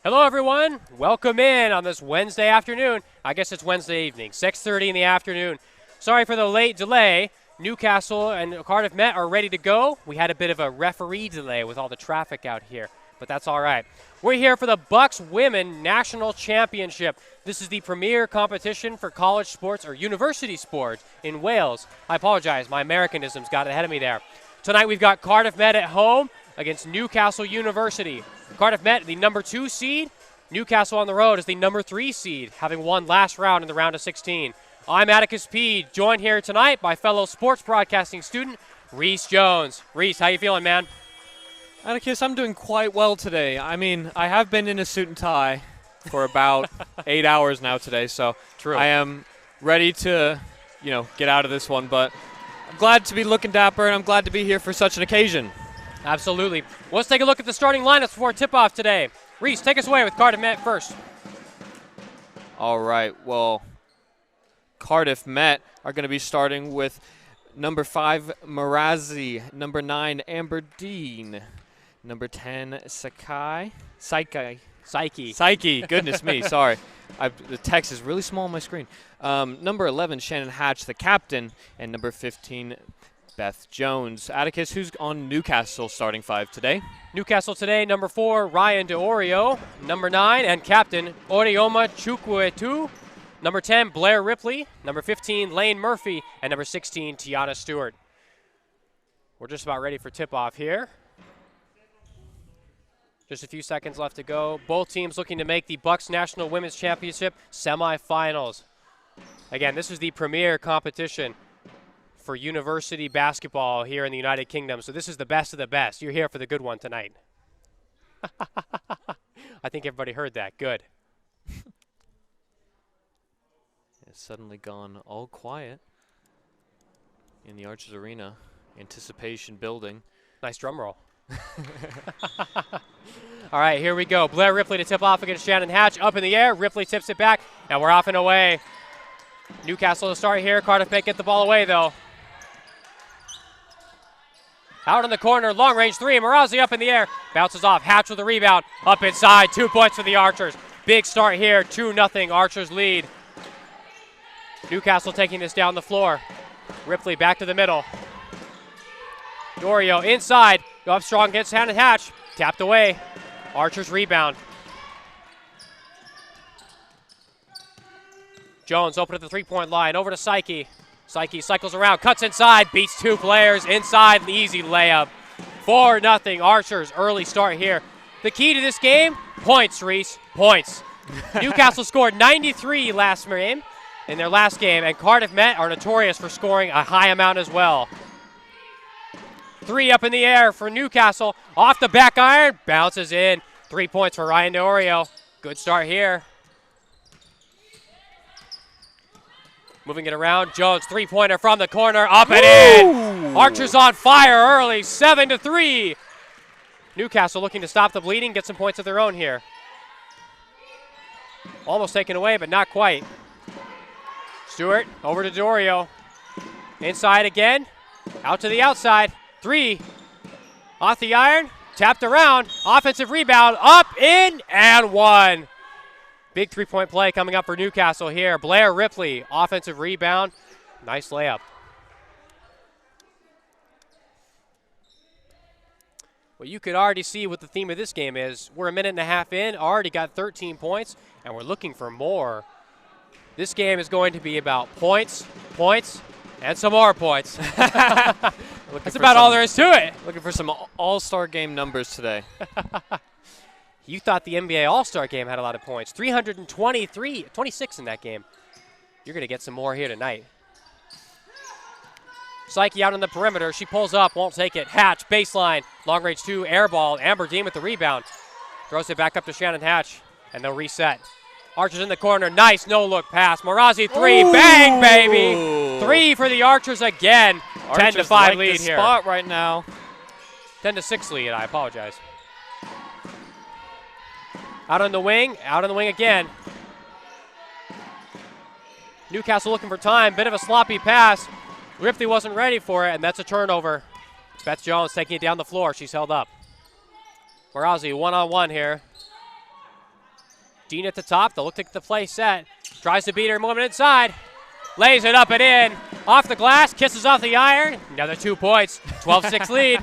Hello, everyone. Welcome in on this Wednesday afternoon. I guess it's Wednesday evening, 6:30 in the afternoon. Sorry for the late delay. Newcastle and Cardiff Met are ready to go. We had a bit of a referee delay with all the traffic out here, but that's all right. We're here for the BUCS Women National Championship. This is the premier competition for college sports or university sports in Wales. I apologize, my Americanisms got ahead of me there. Tonight we've got Cardiff Met at home against Newcastle University. Cardiff Met, the number 2 seed. Newcastle on the road is the number 3 seed, having won last round in the round of 16. I'm Atticus P, joined here tonight by fellow sports broadcasting student Reese Jones. Reese, how you feeling, man? Atticus, I'm doing quite well today. I mean, I have been in a suit and tie for about 8 hours now today, so True. I am ready to, get out of this one. But I'm glad to be looking dapper, and I'm glad to be here for such an occasion. Absolutely. Let's take a look at the starting lineups before tip-off today. Reese, take us away with Cardiff Met first. All right, well, Cardiff Met are going to be starting with number 5, Marazzi, number 9, Amber Dean, number 10, Psyche. Goodness me, sorry. The text is really small on my screen. Number 11, Shannon Hatch, the captain, and number 15, Beth Jones. Atticus, who's on Newcastle starting 5 today? Newcastle today, number 4, Ryan DeOrio. Number 9, and captain, Orioma Chukwuetu. Number 10, Blair Ripley. Number 15, Lane Murphy. And number 16, Tiana Stewart. We're just about ready for tip-off here. Just a few seconds left to go. Both teams looking to make the BUCS National Women's Championship semifinals. Again, this is the premier competition for university basketball here in the United Kingdom. So this is the best of the best. You're here for the good one tonight. I think everybody heard that. Good. It's suddenly gone all quiet in the Archers Arena. Anticipation building. Nice drum roll. All right, here we go. Blair Ripley to tip off against Shannon Hatch. Up in the air. Ripley tips it back, and we're off and away. Newcastle to start here. Cardiff may get the ball away, though. Out in the corner, long-range 3. Marazzi up in the air. Bounces off. Hatch with the rebound. Up inside. 2 points for the Archers. Big start here. 2-0 Archers lead. Newcastle taking this down the floor. Ripley back to the middle. Dorio inside. Go up strong against Shannon Hatch. Tapped away. Archers rebound. Jones open at the three-point line. Over to Psyche. Psyche cycles around, cuts inside, beats 2 players inside, an easy layup. 4-0 Archers, early start here. The key to this game, points, Reese, points. Newcastle scored 93 last game in their last game, and Cardiff Met are notorious for scoring a high amount as well. 3 up in the air for Newcastle, off the back iron, bounces in. 3 points for Ryan DeOrio. Good start here. Moving it around, Jones, three-pointer from the corner, up and in. Archers on fire early, 7-3. Newcastle looking to stop the bleeding, get some points of their own here. Almost taken away, but not quite. Stewart, over to Dorio. Inside again, out to the outside. 3, off the iron, tapped around, offensive rebound, up, in, and 1. Big three-point play coming up for Newcastle here. Blair Ripley, offensive rebound. Nice layup. Well, you could already see what the theme of this game is. We're a minute and a half in, already got 13 points, and we're looking for more. This game is going to be about points, and some more points. That's about all there is to it. Looking for some all-star game numbers today. You thought the NBA All-Star game had a lot of points. 26 in that game. You're going to get some more here tonight. Psyche out on the perimeter. She pulls up, won't take it. Hatch, baseline, long-range 2, air ball. Amber Dean with the rebound. Throws it back up to Shannon Hatch, and they'll reset. Archers in the corner. Nice no-look pass. Marazzi 3. Ooh. Bang, baby. 3 for the Archers again. Archers 10-5 like lead the here. Spot right now. 10-6 lead. I apologize. Out on the wing again. Newcastle looking for time. Bit of a sloppy pass. Ripley wasn't ready for it, and that's a turnover. Beth Jones taking it down the floor. She's held up. Marazzi one-on-one here. Dean at the top. They'll look to get the play set. Tries to beat her, moving inside. Lays it up and in. Off the glass, kisses off the iron. Another 2 points. 12-6 lead.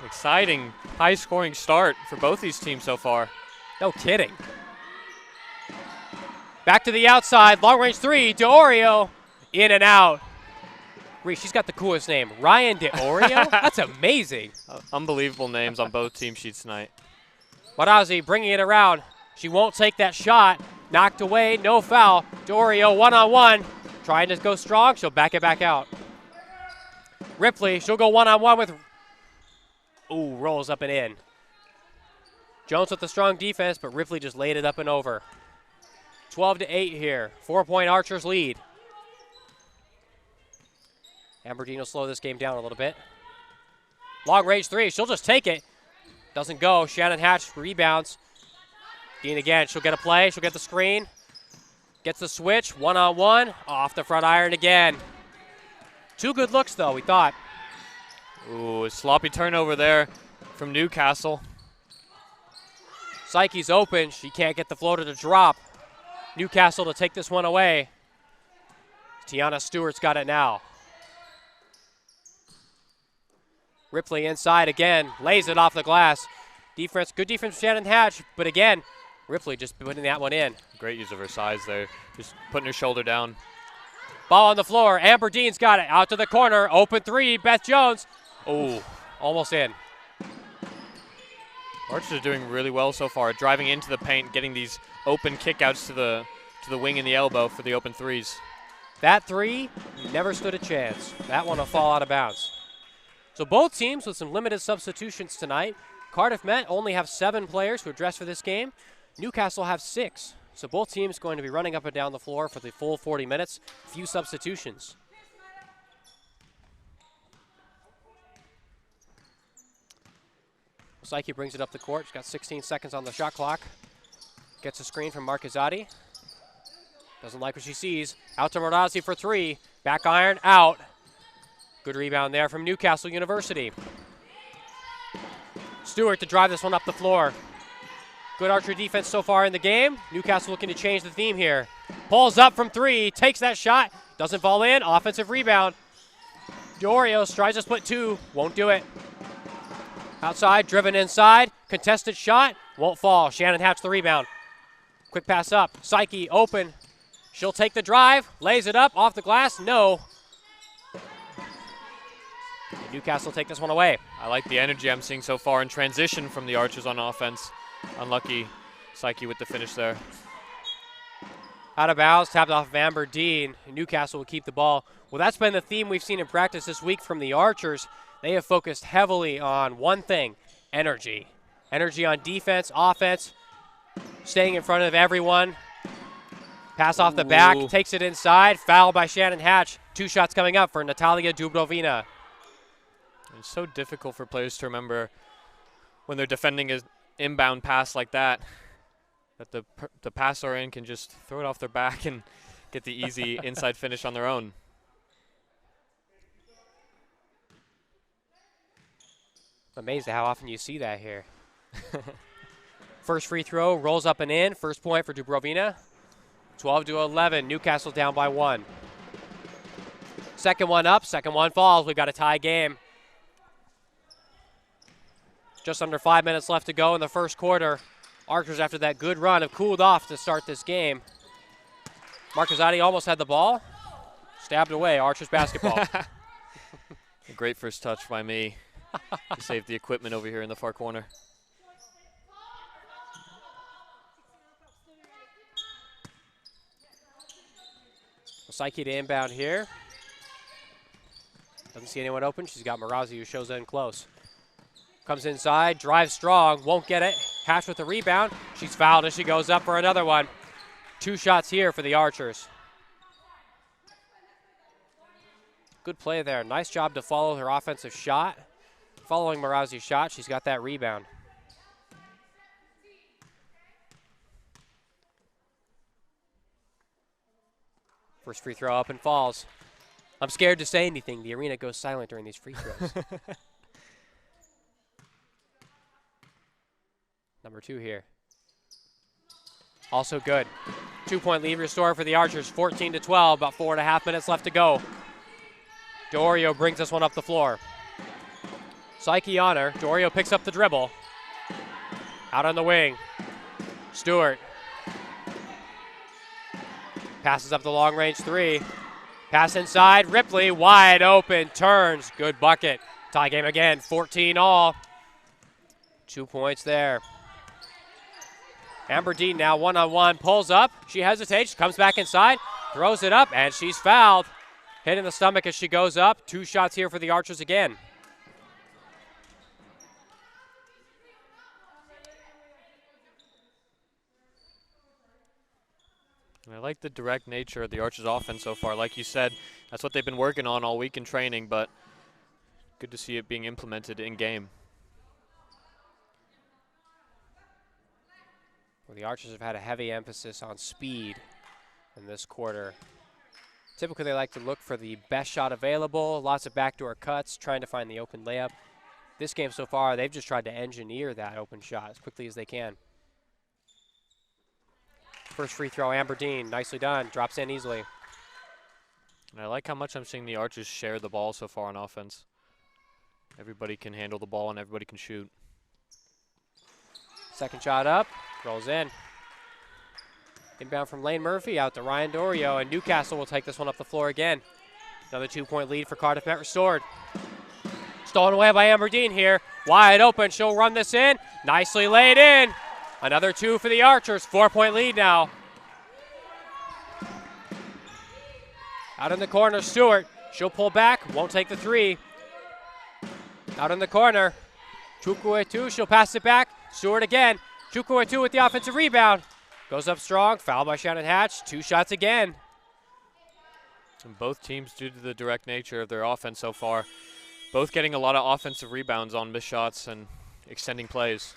Exciting, high-scoring start for both these teams so far. No kidding. Back to the outside. Long-range three. DeOrio. In and out. Reese, she's got the coolest name. Ryan DeOrio? That's amazing. Unbelievable names on both team sheets tonight. Marazzi bringing it around. She won't take that shot. Knocked away, no foul. DeOrio one-on-one. Trying to go strong. She'll back it back out. Ripley, she'll go one-on-one with... Ooh, rolls up and in. Jones with the strong defense, but Ripley just laid it up and over. 12-8 here. 4-point Archers lead. Amberdeen will slow this game down a little bit. Long range three. She'll just take it. Doesn't go. Shannon Hatch rebounds. Dean again. She'll get a play. She'll get the screen. Gets the switch. One-on-one. Off the front iron again. 2 good looks, though, we thought. Ooh, a sloppy turnover there from Newcastle. Psyche's open. She can't get the floater to drop. Newcastle to take this one away. Tiana Stewart's got it now. Ripley inside again, lays it off the glass. Defense, good defense from Shannon Hatch, but again, Ripley just putting that one in. Great use of her size there, just putting her shoulder down. Ball on the floor, Amber Dean's got it, out to the corner, open three, Beth Jones. Oh, almost in. Archers are doing really well so far, driving into the paint, getting these open kickouts to the wing and the elbow for the open threes. That three never stood a chance. That one will fall out of bounds. So both teams with some limited substitutions tonight. Cardiff Met only have 7 players who are dressed for this game. Newcastle have 6. So both teams going to be running up and down the floor for the full 40 minutes. Few substitutions. Psyche brings it up the court. She's got 16 seconds on the shot clock. Gets a screen from Marcazzati. Doesn't like what she sees. Out to Marazzi for 3. Back iron, out. Good rebound there from Newcastle University. Stewart to drive this one up the floor. Good Archer defense so far in the game. Newcastle looking to change the theme here. Pulls up from 3, takes that shot, doesn't fall in, offensive rebound. Dorios tries to split 2, won't do it. Outside, driven inside, contested shot, won't fall. Shannon Hatch the rebound. Quick pass up, Psyche open. She'll take the drive, lays it up, off the glass, no. Newcastle take this one away. I like the energy I'm seeing so far in transition from the Archers on offense. Unlucky Psyche with the finish there. Out of bounds, tapped off of Amber Dean. Newcastle will keep the ball. Well, that's been the theme we've seen in practice this week from the Archers. They have focused heavily on one thing, energy. Energy on defense, offense, staying in front of everyone. Pass off the back, takes it inside. Foul by Shannon Hatch. 2 shots coming up for Natalia Dubrovina. It's so difficult for players to remember when they're defending an inbound pass like that, that the passer in can just throw it off their back and get the easy inside finish on their own. I'm amazed at how often you see that here. First free throw, rolls up and in. First point for Dubrovina. 12-11, Newcastle down by 1. Second one up, second one falls. We've got a tie game. Just under 5 minutes left to go in the first quarter. Archers, after that good run, have cooled off to start this game. Marcazzati almost had the ball. Stabbed away, Archers basketball. A great first touch by me to save the equipment over here in the far corner. Psyche to inbound here. Doesn't see anyone open. She's got Marazzi who shows in close. Comes inside, drives strong, won't get it. Hatch with the rebound. She's fouled as she goes up for another one. 2 shots here for the Archers. Good play there. Nice job to follow her offensive shot. Following Marazzi's shot, she's got that rebound. First free throw up and falls. I'm scared to say anything. The arena goes silent during these free throws. Number 2 here. Also good. 2-point lead restored for the Archers, 14-12, about 4.5 minutes left to go. Dorio brings this one up the floor. Psyche on her. Dorio picks up the dribble. Out on the wing. Stewart. Passes up the long-range 3. Pass inside. Ripley wide open. Turns. Good bucket. Tie game again. 14 all. 2 points there. Amber Dean now one-on-one. Pulls up. She hesitates. Comes back inside. Throws it up. And she's fouled. Hit in the stomach as she goes up. 2 shots here for the Archers again. I like the direct nature of the Archers' offense so far. Like you said, that's what they've been working on all week in training, but good to see it being implemented in game. Well, the Archers have had a heavy emphasis on speed in this quarter. Typically, they like to look for the best shot available, lots of backdoor cuts, trying to find the open layup. This game so far, they've just tried to engineer that open shot as quickly as they can. First free throw, Amber Dean, nicely done, drops in easily. And I like how much I'm seeing the Archers share the ball so far on offense. Everybody can handle the ball and everybody can shoot. Second shot up, rolls in. Inbound from Lane Murphy out to Ryan Dorio, and Newcastle will take this one up the floor again. Another 2-point lead for Cardiff Met restored. Stolen away by Amber Dean here. Wide open, she'll run this in. Nicely laid in. Another 2 for the Archers, 4-point lead now. Out in the corner, Stewart. She'll pull back, won't take the 3. Out in the corner, Chukwuetu, she'll pass it back. Stewart again. Chukwuetu with the offensive rebound. Goes up strong, foul by Shannon Hatch. 2 shots again. And both teams, due to the direct nature of their offense so far, both getting a lot of offensive rebounds on missed shots and extending plays.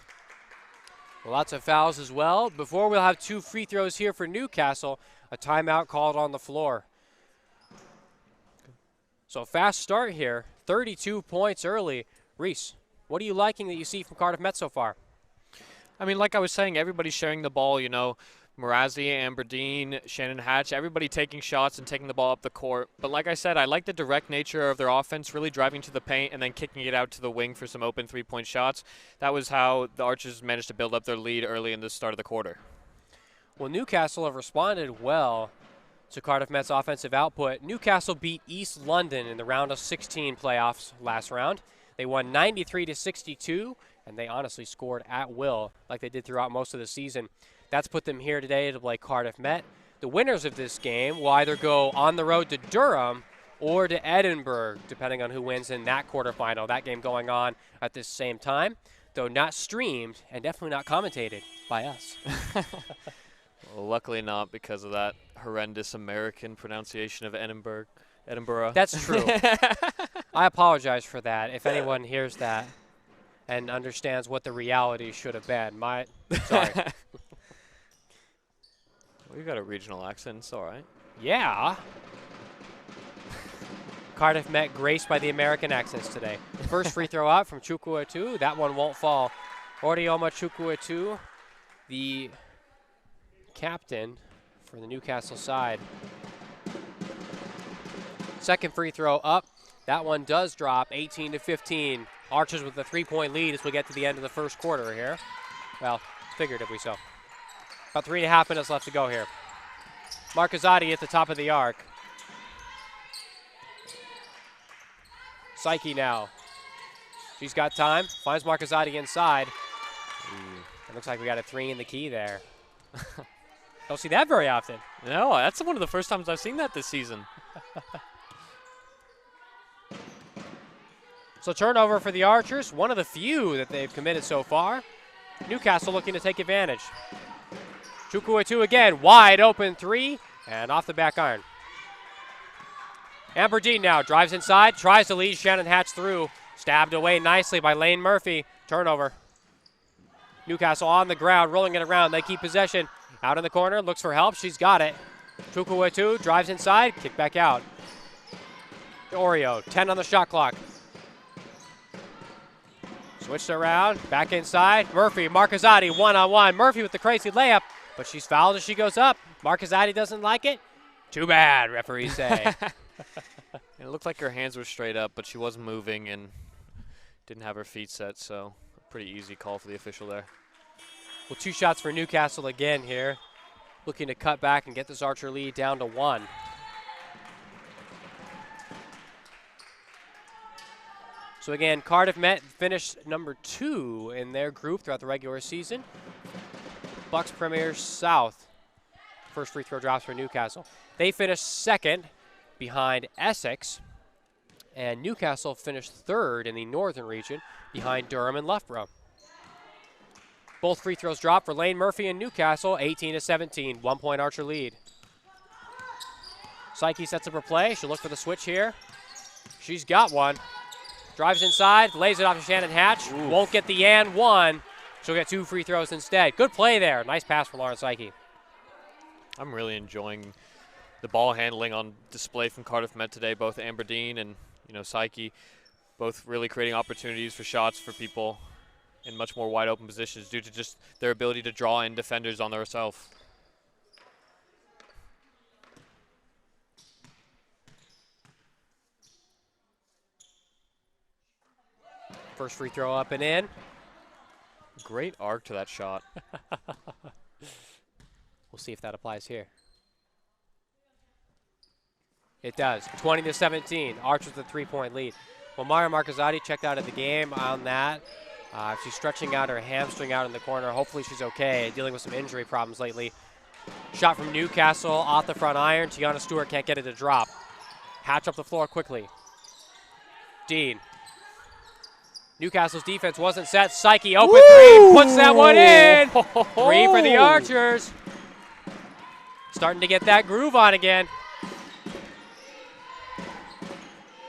Well, lots of fouls as well. Before we'll have 2 free throws here for Newcastle, a timeout called on the floor. So fast start here, 32 points early. Reese, what are you liking that you see from Cardiff Met so far? I mean, like I was saying, everybody's sharing the ball, you know. Marazi, Amber Dean, Shannon Hatch, everybody taking shots and taking the ball up the court. But like I said, I like the direct nature of their offense, really driving to the paint and then kicking it out to the wing for some open 3-point shots. That was how the Archers managed to build up their lead early in the start of the quarter. Well, Newcastle have responded well to Cardiff Met's offensive output. Newcastle beat East London in the round of 16 playoffs last round. They won 93-62, and they honestly scored at will like they did throughout most of the season. That's put them here today to play Cardiff Met. The winners of this game will either go on the road to Durham or to Edinburgh, depending on who wins in that quarterfinal. That game going on at the same time, though not streamed and definitely not commentated by us. Well, luckily not, because of that horrendous American pronunciation of Edinburgh. That's true. I apologize for that. If anyone hears that and understands what the reality should have been, sorry. We got a regional accent, it's all right. Yeah. Cardiff Met graced by the American accents today. First free throw out from Chukwuetu. That one won't fall. Orioma Chukwuetu, the captain for the Newcastle side. Second free throw up. That one does drop, 18-15. Archers with a 3-point lead as we get to the end of the first quarter here. Well, figuratively so. About 3.5 minutes left to go here. Marcazzati at the top of the arc. Psyche now. She's got time. Finds Marcazzati inside. It looks like we got a 3 in the key there. Don't see that very often. No, that's one of the first times I've seen that this season. So turnover for the Archers, one of the few that they've committed so far. Newcastle looking to take advantage. Chukwuetu again, wide open 3, and off the back iron. Amber Dean now drives inside, tries to lead Shannon Hatch through. Stabbed away nicely by Lane Murphy. Turnover. Newcastle on the ground, rolling it around. They keep possession. Out in the corner, looks for help. She's got it. Chukwuetu drives inside, kick back out. Oreo, 10 on the shot clock. Switched around, back inside. Murphy, Marcazzati, one-on-one. Murphy with the crazy layup, but she's fouled as she goes up. Marcazzati doesn't like it. Too bad, referees say. It looked like her hands were straight up, but she wasn't moving and didn't have her feet set, so a pretty easy call for the official there. Well, 2 shots for Newcastle again here. Looking to cut back and get this Archer lead down to 1. So again, Cardiff Met finished number 2 in their group throughout the regular season. BUCS Premier South. First free throw drops for Newcastle. They finished 2nd behind Essex. And Newcastle finished 3rd in the northern region behind Durham and Loughborough. Both free throws dropped for Lane Murphy and Newcastle, 18-17, 1-point Archer lead. Psyche sets up her play. She'll look for the switch here. She's got one. Drives inside, lays it off to Shannon Hatch. Oof. Won't get the and one. She'll get 2 free throws instead. Good play there. Nice pass from Lauren Psyche. I'm really enjoying the ball handling on display from Cardiff Met today. Both Amberdeen and Psyche, both really creating opportunities for shots for people in much more wide open positions due to just their ability to draw in defenders on themselves. First free throw up and in. Great arc to that shot. We'll see if that applies here. It does. 20-17. Archers with a 3-point lead. Well, Mara Marcazzati checked out of the game on that. She's stretching out her hamstring out in the corner. Hopefully she's okay, dealing with some injury problems lately. Shot from Newcastle off the front iron. Tiana Stewart can't get it to drop. Hatch up the floor quickly. Dean. Newcastle's defense wasn't set. Psyche open 3, puts that one in. 3 for the Archers. Starting to get that groove on again.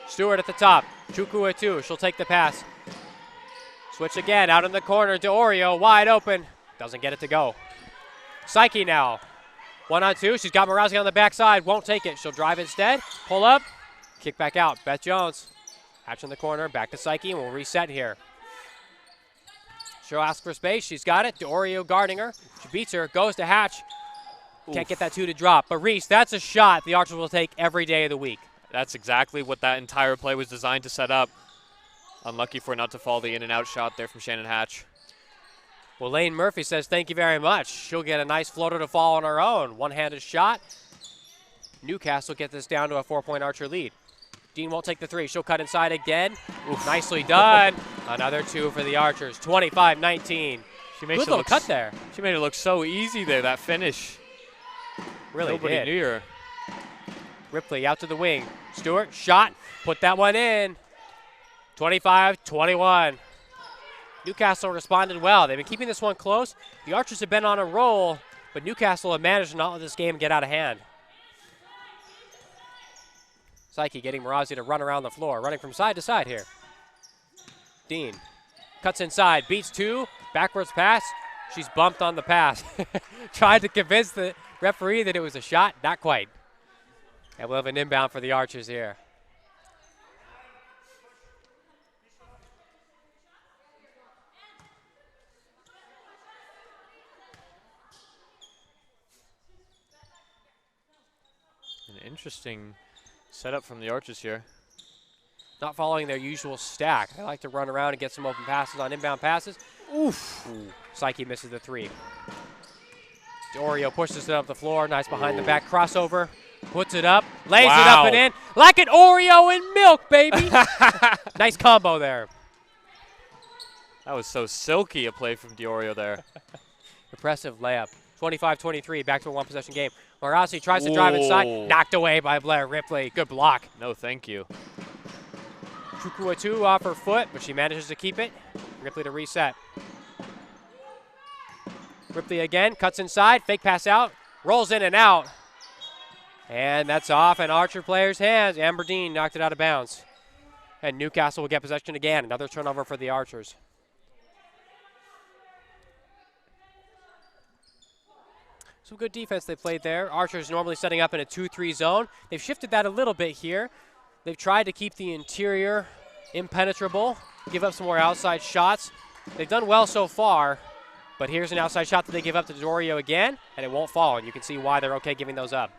Stewart at the top. Chukwuetu, she'll take the pass. Switch again, out in the corner to Oreo, wide open. Doesn't get it to go. Psyche now. 1-on-2, she's got Morazzi on the backside, won't take it. She'll drive instead, pull up, kick back out. Beth Jones. Hatch in the corner, back to Psyche, and we'll reset here. She'll ask for space, she's got it. Oreo guarding her. She beats her, goes to Hatch. Can't get that 2 to drop. But Reese, that's a shot the Archers will take every day of the week. That's exactly what that entire play was designed to set up. Unlucky for it not to fall the in-and-out shot there from Shannon Hatch. Well, Lane Murphy says thank you very much. She'll get a nice floater to fall on her own. One-handed shot. Newcastle get this down to a 4-point Archer lead. Dean won't take the 3. She'll cut inside again. Oof. Nicely done. Another 2 for the Archers. 25-19. Good little cut there. She made it look so easy there, that finish. Really Nobody did. knew her. Ripley out to the wing. Stewart, shot. Put that one in. 25-21. Newcastle responded well. They've been keeping this one close. The Archers have been on a roll, but Newcastle have managed to not let this game get out of hand. Psyche getting Morazzi to run around the floor, running from side to side here. Dean cuts inside, beats 2, backwards pass. She's bumped on the pass. Tried to convince the referee that it was a shot, not quite. And we'll have an inbound for the Archers here. An interesting setup from the Archers here. Not following their usual stack. They like to run around and get some open passes on inbound passes. Oof. Ooh. Psyche misses the 3. Oreo pushes it up the floor. Nice behind the back crossover. Puts it up. Lays it up and in. Like an Oreo in milk, baby. Nice combo there. That was so silky a play from DiOrio there. Impressive layup. 25-23, back to a 1-possession game. Morazzi tries to drive inside. Knocked away by Blair Ripley. Good block. No, thank you. Chukwuetu off her foot, but she manages to keep it. Ripley to reset. Ripley again, cuts inside, fake pass out, rolls in and out. And that's off an Archer player's hands. Amberdeen knocked it out of bounds. And Newcastle will get possession again. Another turnover for the Archers. Some good defense they played there. Archers normally setting up in a 2-3 zone. They've shifted that a little bit here. They've tried to keep the interior impenetrable, give up some more outside shots. They've done well so far, but here's an outside shot that they give up to Dorio again, and it won't fall, and you can see why they're okay giving those up.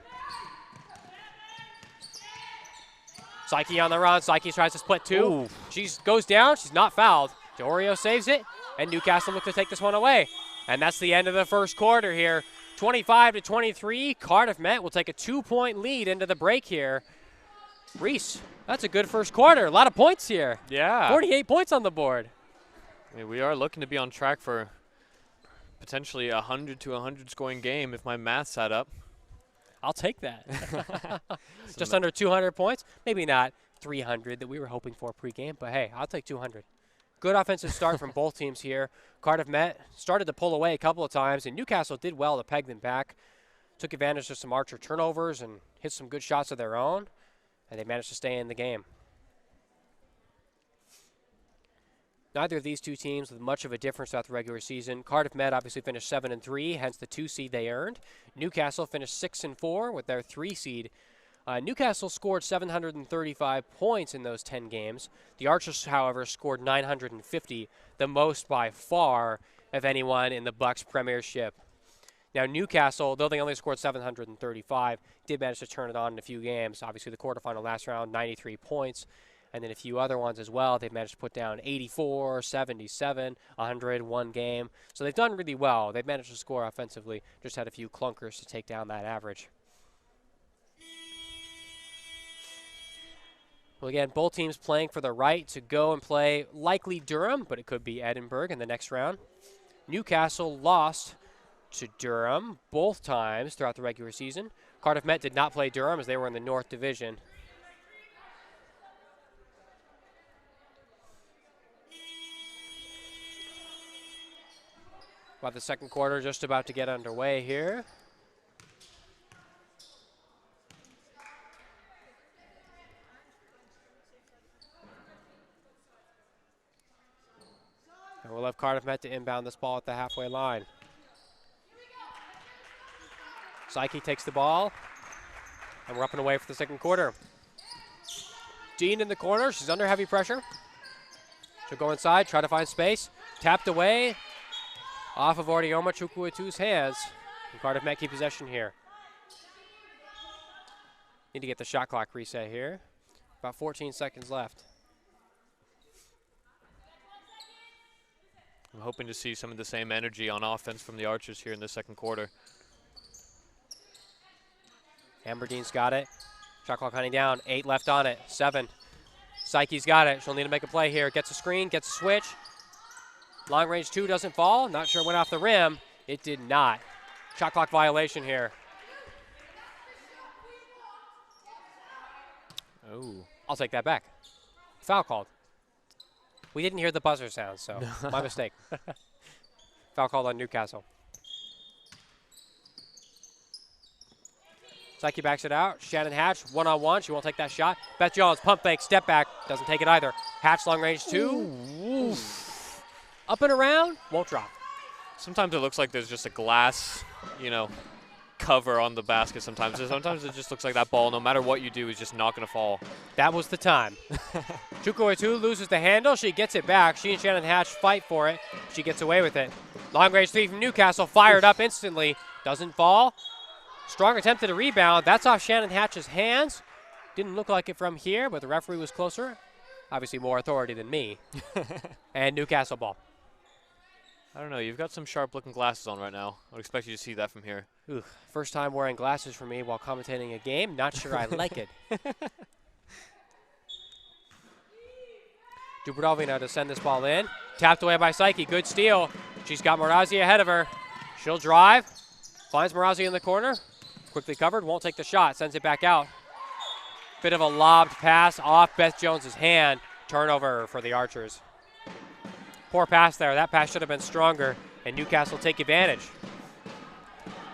Psyche on the run. Psyche tries to split two. Ooh. She goes down. She's not fouled. Dorio saves it, and Newcastle looks to take this one away. And that's the end of the first quarter here. 25-23. Cardiff Met will take a 2-point lead into the break here. Reese, that's a good first quarter. A lot of points here. Yeah. 48 points on the board. I mean, we are looking to be on track for potentially a 100 to 100 scoring game if my math's add up. I'll take that. Just under 200 points. Maybe not 300 that we were hoping for pregame, but hey, I'll take 200. Good offensive start from both teams here. Cardiff Met started to pull away a couple of times, and Newcastle did well to peg them back. Took advantage of some Archer turnovers and hit some good shots of their own, and they managed to stay in the game. Neither of these two teams with much of a difference throughout the regular season. Cardiff Met obviously finished 7-3, hence the 2 seed they earned. Newcastle finished 6-4 with their 3 seed. Newcastle scored 735 points in those 10 games. The Archers, however, scored 950, the most by far of anyone in the BUCS Premiership. Now Newcastle, though they only scored 735, did manage to turn it on in a few games. Obviously the quarterfinal last round, 93 points. And then a few other ones as well. They've managed to put down 84, 77, 100, one game. So they've done really well. They've managed to score offensively. Just had a few clunkers to take down that average. Well, again, both teams playing for the right to go and play likely Durham, but it could be Edinburgh in the next round. Newcastle lost to Durham both times throughout the regular season. Cardiff Met did not play Durham as they were in the North Division. About the second quarter just about to get underway here. And we'll have Cardiff Met to inbound this ball at the halfway line. Psyche takes the ball, and we're up and away for the second quarter. Dean in the corner. She's under heavy pressure. She'll go inside, try to find space. Tapped away. Off of Ordioma Chukwuetu's hands. And Cardiff Met keep possession here. Need to get the shot clock reset here. About 14 seconds left. I'm hoping to see some of the same energy on offense from the Archers here in the second quarter. Amberdean's got it. Shot clock hunting down. 8 left on it. 7. Psyche's got it. She'll need to make a play here. Gets a screen, gets a switch. Long range 2 doesn't fall. Not sure it went off the rim. It did not. Shot clock violation here. Oh. I'll take that back. Foul called. We didn't hear the buzzer sound, so my mistake. Foul called on Newcastle. Psyche backs it out. Shannon Hatch, one-on-one. She won't take that shot. Beth Jones, pump fake, step back. Doesn't take it either. Hatch, long range 2. Ooh. Up and around, won't drop. Sometimes it looks like there's just a glass, cover on the basket sometimes. Sometimes it just looks like that ball, no matter what you do, is just not going to fall. That was the time. Chukwuetu loses the handle. She gets it back. She and Shannon Hatch fight for it. She gets away with it. Long range 3 from Newcastle, fired up instantly. Doesn't fall. Strong attempt at a rebound. That's off Shannon Hatch's hands. Didn't look like it from here, but the referee was closer. Obviously more authority than me. And Newcastle ball. I don't know. You've got some sharp-looking glasses on right now. I would expect you to see that from here. Ooh, first time wearing glasses for me while commentating a game. Not sure I like it. Dubrovina to send this ball in. Tapped away by Psyche. Good steal. She's got Marazi ahead of her. She'll drive. Finds Marazi in the corner. Quickly covered. Won't take the shot. Sends it back out. Bit of a lobbed pass off Beth Jones's hand. Turnover for the Archers. Poor pass there. That pass should have been stronger, and Newcastle take advantage.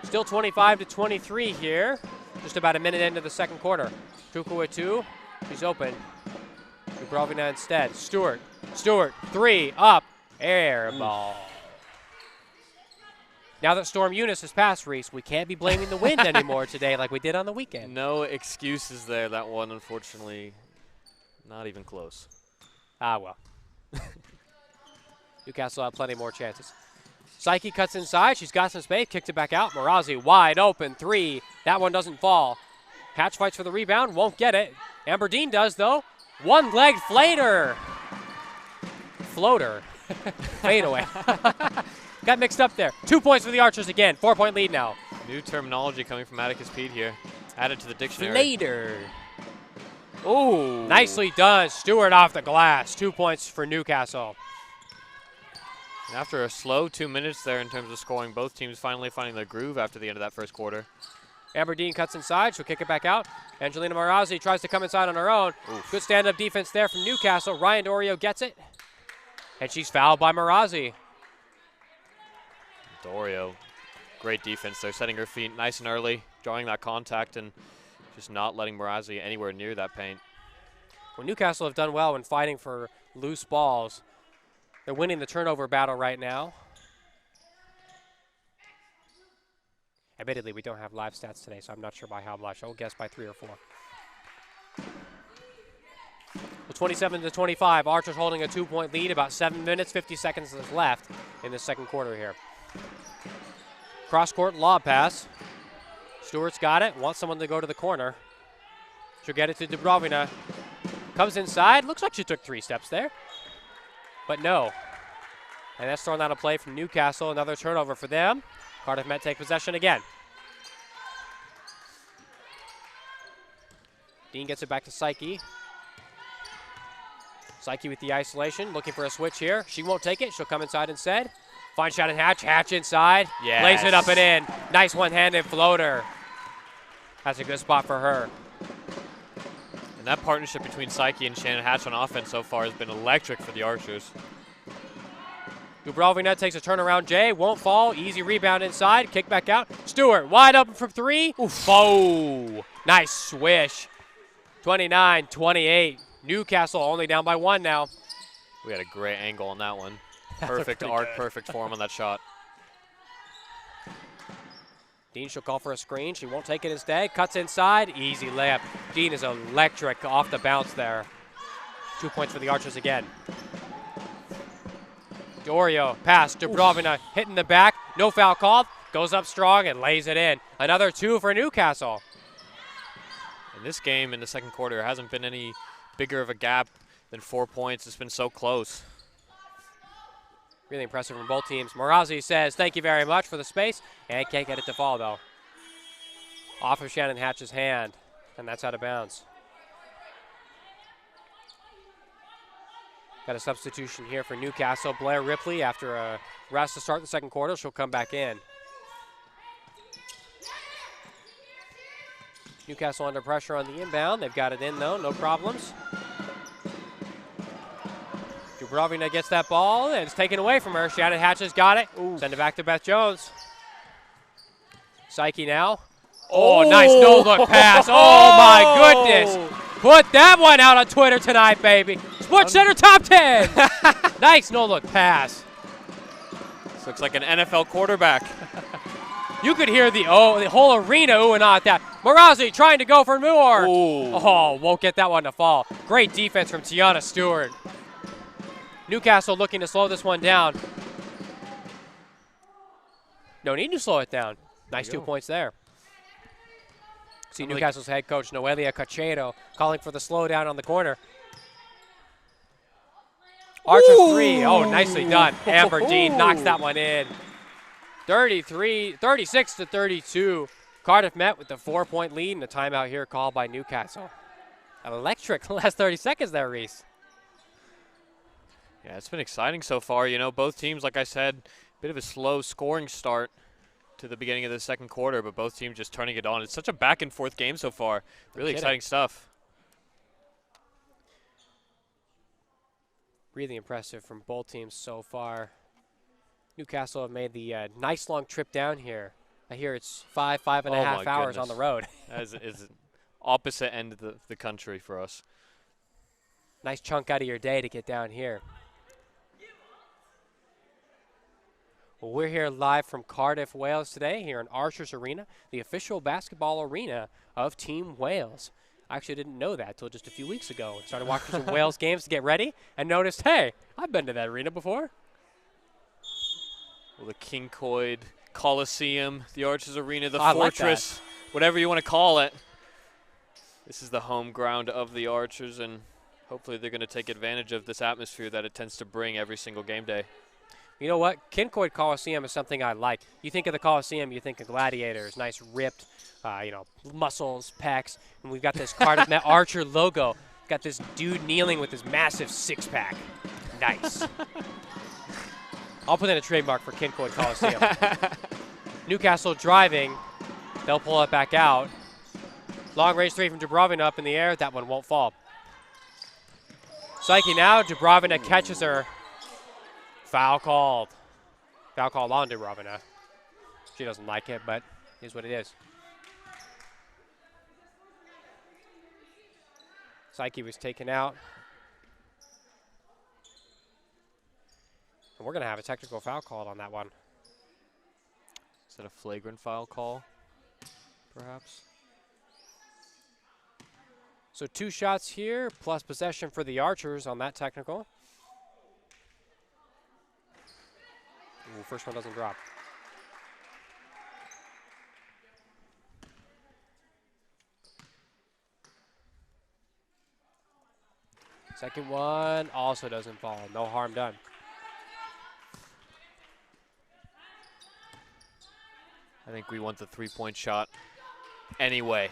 Still 25-23 here. Just about a minute into the second quarter. Chukwuetu, she's open. Dubrovina instead. Stewart, 3, up, air ball. Now that Storm Eunice has passed, Reese, we can't be blaming the wind anymore today like we did on the weekend. No excuses there. That one, unfortunately, not even close. Ah, well. Newcastle have plenty more chances. Psyche cuts inside. She's got some space. Kicked it back out. Marazi wide open. 3. That one doesn't fall. Hatch fights for the rebound. Won't get it. Amber-Dean does, though. One-legged floater. Fade away. Got mixed up there. 2 points for the Archers again. 4-point lead now. New terminology coming from Atticus Pete here. Added to the dictionary. Flater. Oh. Nicely done. Stewart off the glass. 2 points for Newcastle. And after a slow 2 minutes there in terms of scoring, both teams finally finding their groove after the end of that first quarter. Amber-Dean cuts inside. She'll kick it back out. Angelina Marazi tries to come inside on her own. Oof. Good stand-up defense there from Newcastle. Ryan Dorio gets it. And she's fouled by Marazi. Dorio, great defense there, setting her feet nice and early, drawing that contact and just not letting Marazi anywhere near that paint. Well, Newcastle have done well when fighting for loose balls. They're winning the turnover battle right now. Admittedly, we don't have live stats today, so I'm not sure by how much. I'll guess by 3 or 4. Well, 27-25. Archers holding a 2-point lead. About 7 minutes, 50 seconds left in the second quarter here. Cross-court lob pass. Stewart's got it. Wants someone to go to the corner. She'll get it to Dubrovina. Comes inside. Looks like she took 3 steps there. But no. And that's thrown out of play from Newcastle. Another turnover for them. Cardiff Met take possession again. Dean gets it back to Psyche. Psyche with the isolation, looking for a switch here. She won't take it. She'll come inside instead. Fine shot and Hatch. Hatch inside. Yes. Lays it up and in. Nice one-handed floater. That's a good spot for her. And that partnership between Psyche and Shannon Hatch on offense so far has been electric for the Archers. Dubrovina takes a turnaround J. Won't fall. Easy rebound inside. Kick back out. Stewart wide open from 3. Oof. Oh, nice swish. 29-28. Newcastle only down by 1 now. We had a great angle on that one. Perfect arc, perfect form on that shot. Dean she'll call for a screen. She won't take it instead. Cuts inside. Easy layup. Dean is electric off the bounce there. 2 points for the Archers again. Dorio pass. Dubrovina hitting the back. No foul called. Goes up strong and lays it in. Another 2 for Newcastle. In this game, in the second quarter, hasn't been any bigger of a gap than 4 points. It's been so close. Really impressive from both teams. Marazi says thank you very much for the space, and can't get it to fall, though. Off of Shannon Hatch's hand, and that's out of bounds. Got a substitution here for Newcastle. Blair Ripley, after a rest to start the second quarter, she'll come back in. Newcastle under pressure on the inbound. They've got it in, though, no problems. Dubrovina gets that ball, and it's taken away from her. Shannon Hatch has got it. Ooh. Send it back to Beth Jones. Psyche now. Oh, nice no-look pass. Oh, my goodness. Put that one out on Twitter tonight, baby. Sports Center Top 10. Nice no-look pass. This looks like an NFL quarterback. You could hear the whole arena oohing on that. Marazi trying to go for more. Ooh. Oh, won't get that one to fall. Great defense from Tiana Stewart. Newcastle looking to slow this one down. No need to slow it down. Nice 2 points there. See Newcastle's head coach, Noelia Cachero, calling for the slowdown on the corner. Archer 3. Oh, nicely done. Amber-Dean knocks that one in. 36-32. Cardiff Met with the 4-point lead and a timeout here called by Newcastle. Electric last 30 seconds there, Reese. Yeah, it's been exciting so far. You know, both teams, like I said, a bit of a slow scoring start to the beginning of the second quarter, but both teams just turning it on. It's such a back-and-forth game so far. Really exciting stuff. Really impressive from both teams so far. Newcastle have made the nice long trip down here. I hear it's 5.5 hours on the road. That is opposite end of the country for us. Nice chunk out of your day to get down here. Well, we're here live from Cardiff, Wales today, here in Archers Arena, the official basketball arena of Team Wales. I actually didn't know that until just a few weeks ago. Started watching some Wales games to get ready and noticed, hey, I've been to that arena before. Well, the Kinkoid Coliseum, the Archers Arena, the I like Fortress, whatever you want to call it. This is the home ground of the Archers, and hopefully they're going to take advantage of this atmosphere that it tends to bring every single game day. You know what? Kinkoid Coliseum is something I like. You think of the Coliseum, you think of gladiators, nice ripped, muscles, pecs, and we've got this Cardiff Met Archer logo. Got this dude kneeling with his massive six-pack. Nice. I'll put in a trademark for Kinkoid Coliseum. Newcastle driving. They'll pull it back out. Long range three from Dubrovina up in the air. That one won't fall. Psyche now. Dubrovina catches her. Foul called. Foul called on Dubrovina. She doesn't like it, but it is what it is. Psyche was taken out. And we're going to have a technical foul called on that one. Is that a flagrant foul call, perhaps? So 2 shots here, plus possession for the Archers on that technical. Ooh, first one doesn't drop. Second one also doesn't fall. No harm done. I think we want the three-point shot anyway.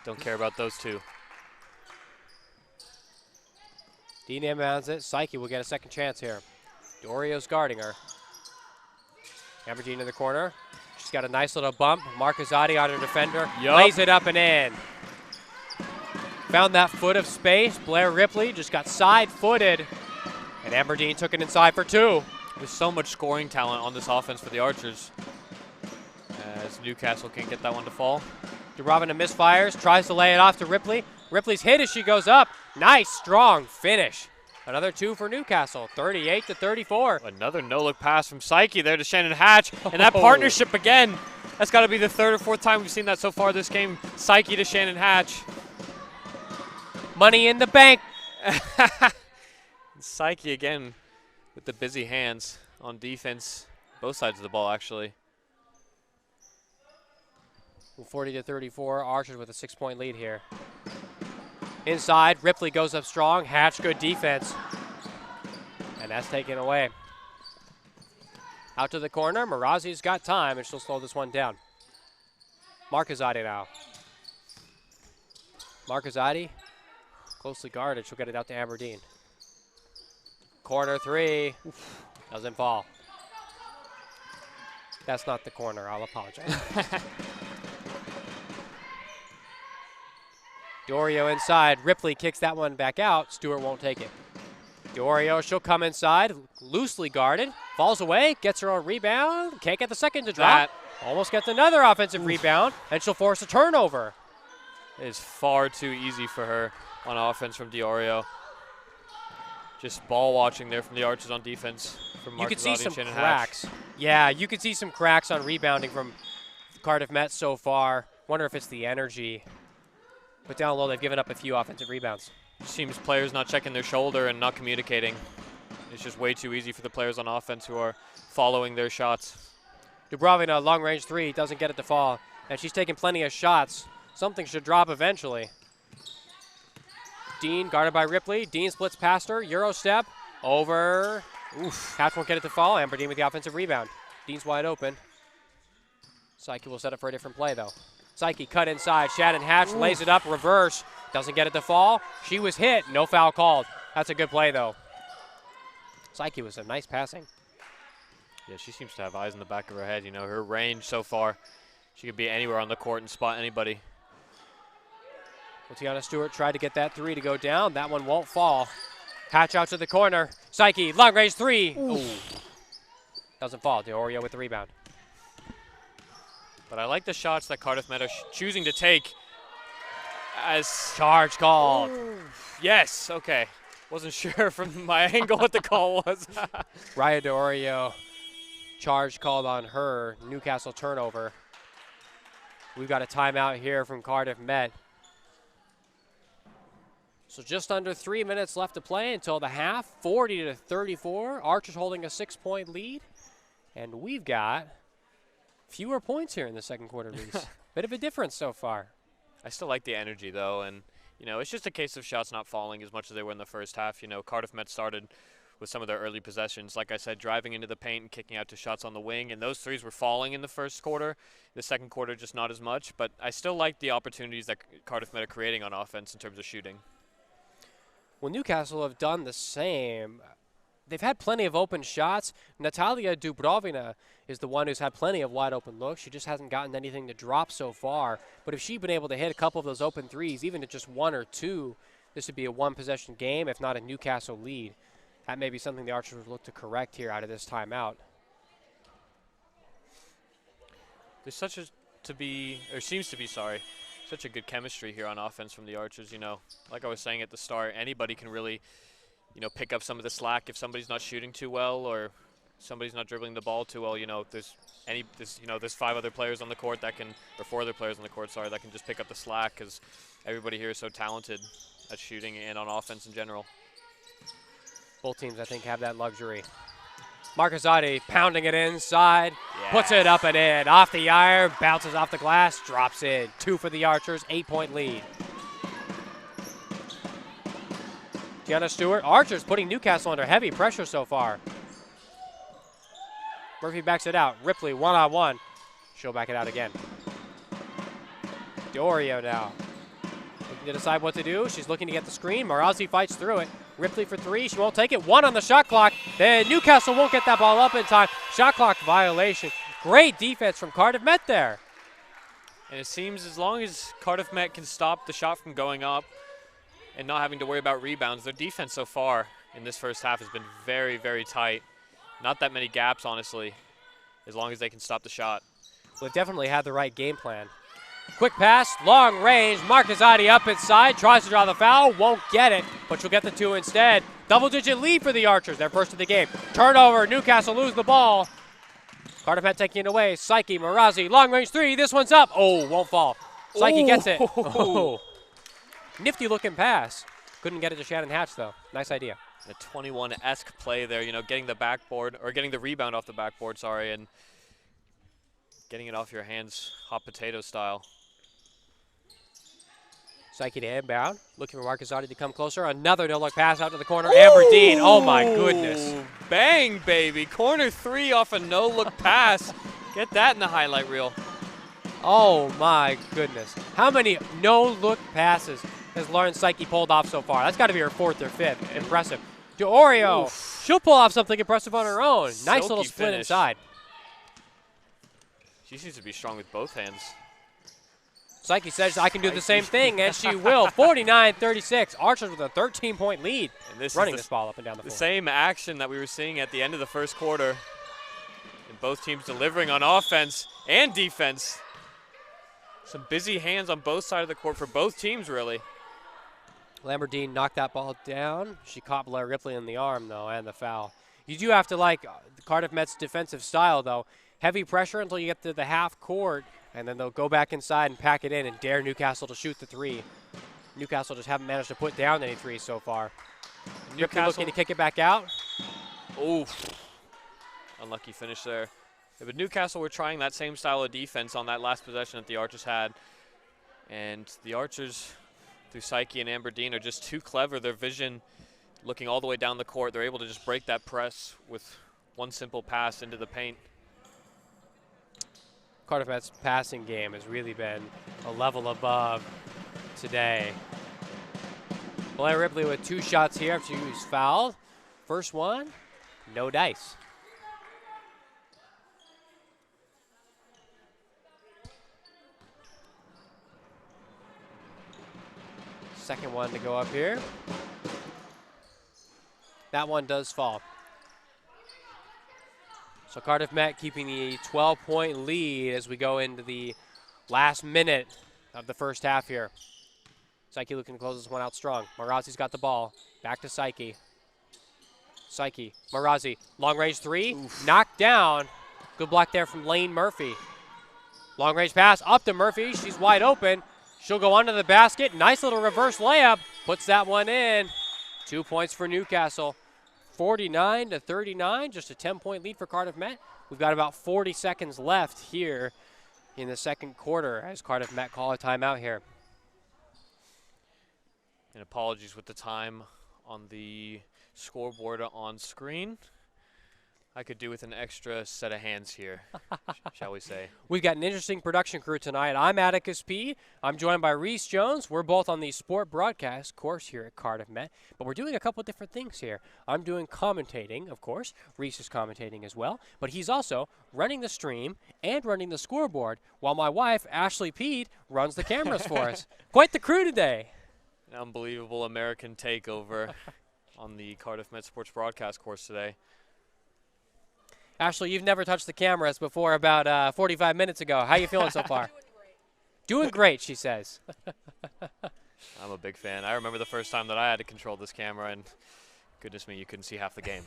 Don't care about those two. Dean inbounds it. Psyche will get a second chance here. Dorio's guarding her. Ambergene in the corner. She's got a nice little bump. Marcazzati on her defender. Lays it up and in. Found that foot of space. Blair Ripley just got side-footed. And Ambergene took it inside for 2. There's so much scoring talent on this offense for the Archers. As Newcastle can't get that one to fall. Dubrovina misfires, tries to lay it off to Ripley. Ripley's hit as she goes up. Nice, strong finish. Another 2 for Newcastle, 38-34. Another no-look pass from Psyche there to Shannon Hatch. And that partnership again, that's got to be the 3rd or 4th time we've seen that so far this game. Psyche to Shannon Hatch. Money in the bank. Psyche again with the busy hands on defense. Both sides of the ball, actually. 40-34, Archers with a 6-point lead here. Inside, Ripley goes up strong. Hatch, good defense. And that's taken away. Out to the corner. Marazzi's got time, and she'll slow this one down. Marcazzati now. Marcazzati, closely guarded. She'll get it out to Aberdeen. Corner 3. Doesn't fall. That's not the corner. I'll apologize. Dorio inside. Ripley kicks that one back out. Stewart won't take it. Dorio, she'll come inside. Loosely guarded. Falls away. Gets her own rebound. Can't get the second to drop. Almost gets another offensive rebound. And she'll force a turnover. It is far too easy for her on offense from Diorio. Just ball watching there from the Archers on defense. From You could see some Shannon cracks. Hatch. Yeah, you could see some cracks on rebounding from Cardiff Met so far. Wonder if it's the energy. But down low, they've given up a few offensive rebounds. Seems players not checking their shoulder and not communicating. It's just way too easy for the players on offense who are following their shots. Dubrovina, long range 3, doesn't get it to fall. And she's taking plenty of shots. Something should drop eventually. Dean guarded by Ripley. Dean splits past her. Euro step. Over. Oof. Hatch won't get it to fall. Amberdean with the offensive rebound. Dean's wide open. Psyche will set up for a different play, though. Psyche cut inside. Shannon Hatch lays it up. Reverse. Doesn't get it to fall. She was hit. No foul called. That's a good play, though. Psyche was some nice passing. Yeah, she seems to have eyes in the back of her head. You know, her range so far, she could be anywhere on the court and spot anybody. Tiana Stewart tried to get that 3 to go down. That one won't fall. Hatch out to the corner. Psyche, long range 3. Ooh. Doesn't fall. Diorio with the rebound. But I like the shots that Cardiff Met are choosing to take as charge called. Yes, okay. Wasn't sure from my angle what the call was. Raya Diorio, charge called on her. Newcastle turnover. We've got a timeout here from Cardiff Met. So just under 3 minutes left to play until the half, 40-34. Archers holding a 6-point lead. And we've got fewer points here in the second quarter, Reese. Bit of a difference so far. I still like the energy, though, and, you know, it's just a case of shots not falling as much as they were in the first half. You know, Cardiff Met started with some of their early possessions. Like I said, driving into the paint and kicking out to shots on the wing, and those threes were falling in the first quarter. The second quarter, just not as much, but I still like the opportunities that Cardiff Met are creating on offense in terms of shooting. Well, Newcastle have done the same. They've had plenty of open shots. Natalia Dubrovina is the one who's had plenty of wide open looks. She just hasn't gotten anything to drop so far. But if she'd been able to hit a couple of those open threes, even at just 1 or 2, this would be a one-possession game, if not a Newcastle lead. That may be something the Archers would look to correct here out of this timeout. There's seems to be, such a good chemistry here on offense from the Archers. You know, like I was saying at the start, anybody can really, you know, pick up some of the slack if somebody's not shooting too well or somebody's not dribbling the ball too well. You know, there's 5 other players on the court that can, or 4 other players on the court, that can just pick up the slack because everybody here is so talented at shooting and on offense in general. Both teams, I think, have that luxury. Marcazzati pounding it inside, puts it up and in. Off the iron, bounces off the glass, drops in. 2 for the Archers, 8-point lead. Gianna Stewart, Archers putting Newcastle under heavy pressure so far. Murphy backs it out. Ripley one-on-one. She'll back it out again. Diorio now. Looking to decide what to do. She's looking to get the screen. Marazzi fights through it. Ripley for 3. She won't take it. 1 on the shot clock. Then Newcastle won't get that ball up in time. Shot clock violation. Great defense from Cardiff Met there. And it seems as long as Cardiff Met can stop the shot from going up and not having to worry about rebounds, their defense so far in this first half has been very, very tight. Not that many gaps, honestly, as long as they can stop the shot. Well, they've definitely had the right game plan. Quick pass, long range. Marcazzati up inside, tries to draw the foul, won't get it, but she'll get the 2 instead. Double-digit lead for the Archers, their first of the game. Turnover, Newcastle lose the ball. Cardiff Met taking it away. Psyche, Marazzi, long range 3. This one's up. Oh, won't fall. Psyche gets it. Oh. Nifty looking pass. Couldn't get it to Shannon Hatch, though. Nice idea. A 21-esque play there, you know, getting the backboard, or getting the rebound off the backboard, and getting it off your hands, hot potato style. Psyche to inbound, looking for Marcazzati to come closer. Another no-look pass out to the corner. Amber Dean, oh my goodness. Bang, baby. Corner 3 off a no-look pass. Get that in the highlight reel. Oh my goodness. How many no-look passes has Lauren Psyche pulled off so far? That's got to be her 4th or 5th. Impressive. Diorio, she'll pull off something impressive on her own. Nice little split inside. She seems to be strong with both hands. Psyche says I can do the same thing, and she will. 49-36. Archers with a 13-point lead. And this running this ball up and down the floor. The same action that we were seeing at the end of the first quarter. And both teams delivering on offense and defense. Some busy hands on both sides of the court for both teams, really. Lamberdine knocked that ball down. She caught Blair Ripley in the arm, though, and the foul. You do have to like the Cardiff Mets' defensive style, though. Heavy pressure until you get to the half court, and then they'll go back inside and pack it in and dare Newcastle to shoot the 3. Newcastle just haven't managed to put down any 3s so far. Newcastle looking to kick it back out. Oh, unlucky finish there. Yeah, but Newcastle were trying that same style of defense on that last possession that the Archers had. And the Archers, through Psyche and Amber Dean, are just too clever. Their vision looking all the way down the court. They're able to just break that press with one simple pass into the paint. Cardiff Mets' passing game has really been a level above today. Blair Ripley with 2 shots here after she was fouled. First one, no dice. Second one to go up here. That one does fall. So Cardiff Met keeping the 12-point lead as we go into the last minute of the first half here. Psyche looking to close this one out strong. Marazzi's got the ball. Back to Psyche. Psyche, Marazzi, long range 3, knocked down. Good block there from Lane Murphy. Long range pass up to Murphy. She's wide open. She'll go under the basket. Nice little reverse layup. puts that one in. 2 points for Newcastle. 49-39, just a 10-point lead for Cardiff Met. We've got about 40 seconds left here in the second quarter as Cardiff Met call a timeout here. And apologies with the time on the scoreboard on screen. I could do with an extra set of hands here, shall we say. We've got an interesting production crew tonight. I'm Atticus P. I'm joined by Reese Jones. We're both on the sport broadcast course here at Cardiff Met, but we're doing a couple different things here. I'm doing commentating, of course. Reese is commentating as well, but he's also running the stream and running the scoreboard while my wife, Ashley Pede, runs the cameras for us. Quite the crew today. An unbelievable American takeover on the Cardiff Met Sports broadcast course today. Ashley, you've never touched the cameras before about 45 minutes ago. How you feeling so far? Doing great, she says. I'm a big fan. I remember the first time that I had to control this camera, and goodness me, you couldn't see half the game.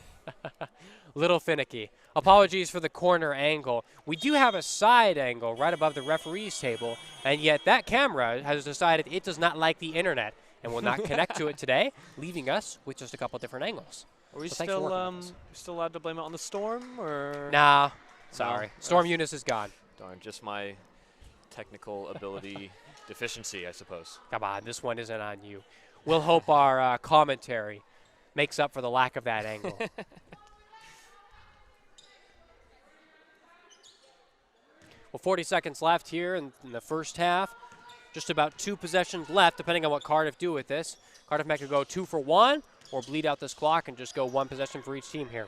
Little finicky. Apologies for the corner angle. We do have a side angle right above the referee's table, and yet that camera has decided it does not like the internet and will not connect to it today, leaving us with just a couple different angles. Are we So still allowed to blame it on the storm, or? Nah, sorry. No. Storm Eunice is gone. Darn, just my technical ability deficiency, I suppose. Come on, this one isn't on you. We'll hope our commentary makes up for the lack of that angle. Well, 40 seconds left here in the first half. Just about 2 possessions left, depending on what Cardiff do with this. Cardiff Met could go 2 for 1 or bleed out this clock and just go 1 possession for each team here.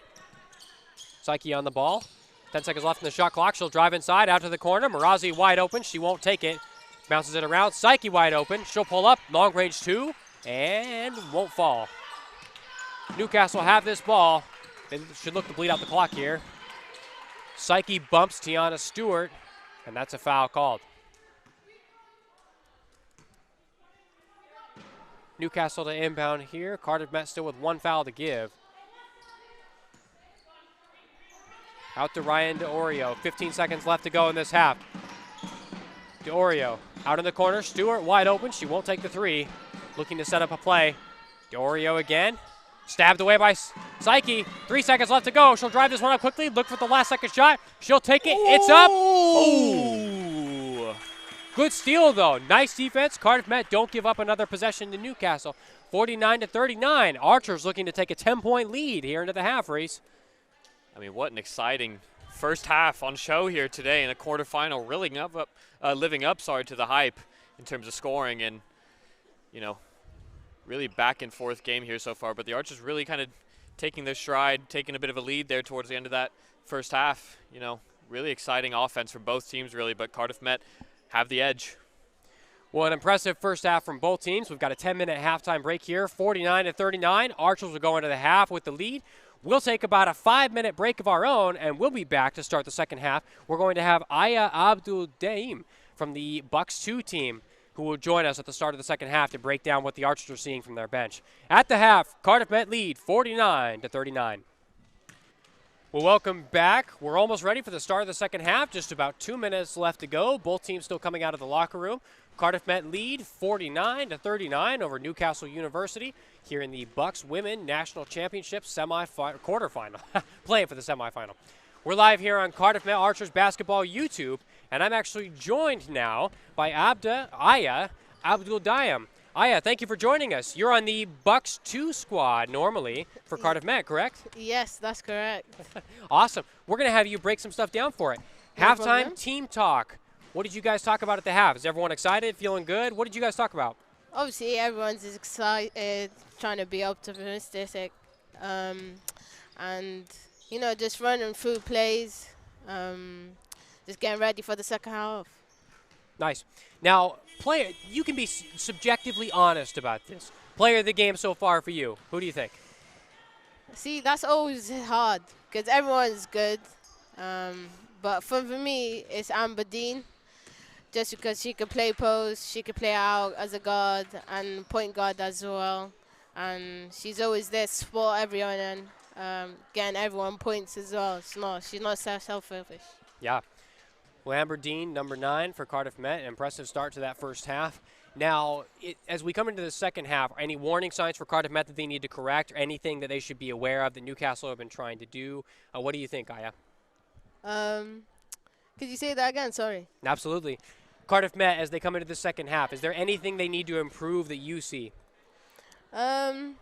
Psyche on the ball. 10 seconds left in the shot clock. She'll drive inside, out to the corner. Marazi wide open. She won't take it. Bounces it around. Psyche wide open. She'll pull up. Long range 2 and won't fall. Newcastle have this ball. They should look to bleed out the clock here. Psyche bumps Tiana Stewart, and that's a foul called. Newcastle to inbound here. Cardiff Met still with 1 foul to give. Out to Ryan DeOrio. 15 seconds left to go in this half. DeOrio out in the corner. Stewart wide open. She won't take the 3. Looking to set up a play. DeOrio again. Stabbed away by Psyche. 3 seconds left to go. She'll drive this one up quickly. Look for the last second shot. She'll take it. It's up. Ooh. Good steal, though. Nice defense. Cardiff Met don't give up another possession to Newcastle. 49-39. Archers looking to take a 10-point lead here into the half, Reese. I mean, what an exciting first half on show here today in a quarterfinal, living up to the hype in terms of scoring, and, you know, really back and forth game here so far. But the Archers really kind of taking their stride, taking a bit of a lead there towards the end of that first half. You know, really exciting offense from both teams, really, but Cardiff Met have the edge. Well, an impressive first half from both teams. We've got a 10-minute halftime break here, 49-39. Archers will go into the half with the lead. We'll take about a 5-minute break of our own, and we'll be back to start the second half. We're going to have Aya Abdul-Daim from the BUCS 2 team who will join us at the start of the second half to break down what the Archers are seeing from their bench. At the half, Cardiff Met lead 49-39. Well, welcome back. We're almost ready for the start of the second half. Just about 2 minutes left to go. Both teams still coming out of the locker room. Cardiff Met lead 49-39 over Newcastle University here in the BUCS Women National Championship quarterfinal, playing for the semifinal. We're live here on Cardiff Met Archers Basketball YouTube, and I'm actually joined now by Aya Abdul-Daim. Aya, thank you for joining us. You're on the BUCS 2 squad normally for Cardiff Met, correct? Yes, that's correct. Awesome. We're going to have you break some stuff down for it. No Halftime problem. team talk. What did you guys talk about at the half? Is everyone excited, feeling good? What did you guys talk about? Obviously, everyone's excited, trying to be optimistic, and, you know, just running through plays, just getting ready for the second half. Nice. Now, player, you can be subjectively honest about this. Player of the game so far for you. Who do you think? See, that's always hard because everyone's good. But for me, it's Amber Dean. Just because she could play post, she could play out as a guard and point guard as well. And she's always there to support everyone and getting everyone points as well. She's not selfish. Yeah. Well, Amber Dean, number 9 for Cardiff Met. Impressive start to that first half. Now, as we come into the second half, any warning signs for Cardiff Met that they need to correct, or anything that they should be aware of that Newcastle have been trying to do? What do you think, Aya? Could you say that again? Sorry. Absolutely. Cardiff Met, as they come into the second half, is there anything they need to improve that you see? To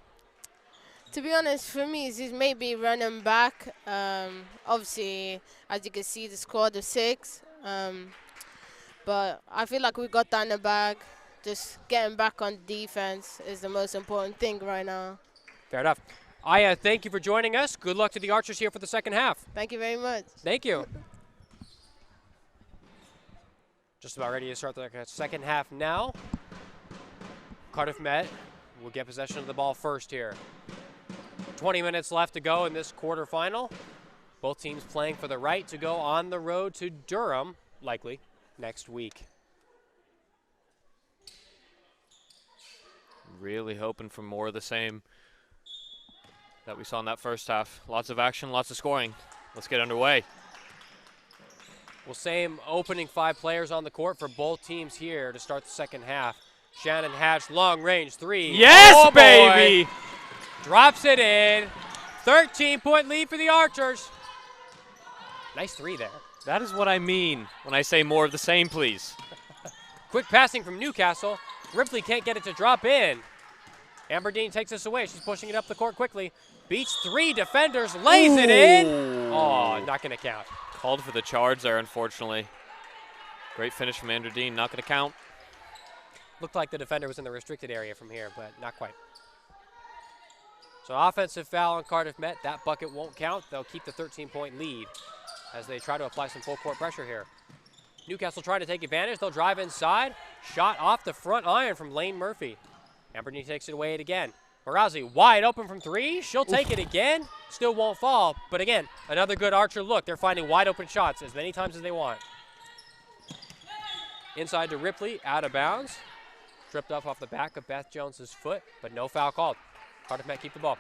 be honest, for me, it's just maybe running back. Obviously, as you can see, the squad of 6. But I feel like we got that in the bag. Just getting back on defense is the most important thing right now. Fair enough. Aya, thank you for joining us. Good luck to the Archers here for the second half. Thank you very much. Thank you. Just about ready to start the second half now. Cardiff Met will get possession of the ball first here. 20 minutes left to go in this quarterfinal. Both teams playing for the right to go on the road to Durham, likely, next week. Really hoping for more of the same that we saw in that first half. Lots of action, lots of scoring. Let's get underway. Well, same opening 5 players on the court for both teams here to start the second half. Shannon Hatch, long range 3. Yes, oh, baby! Boy. Drops it in. 13-point lead for the Archers. Nice 3 there. That is what I mean when I say more of the same, please. Quick passing from Newcastle. Ripley can't get it to drop in. Amberdeen takes this away. She's pushing it up the court quickly. Beats 3 defenders, lays it in. Oh, not going to count. Called for the charge there, unfortunately. Great finish from Amberdeen, not going to count. Looked like the defender was in the restricted area from here, but not quite. So offensive foul on Cardiff Met. That bucket won't count. They'll keep the 13-point lead as they try to apply some full court pressure here. Newcastle trying to take advantage. They'll drive inside. Shot off the front iron from Lane Murphy. Amberdeen takes it away again. Marazzi wide open from 3. She'll take it again. Still won't fall. But again, another good Archer look. They're finding wide open shots as many times as they want. Inside to Ripley, out of bounds. Tripped off the back of Beth Jones's foot, but no foul called. Cardiff Met keep the ball.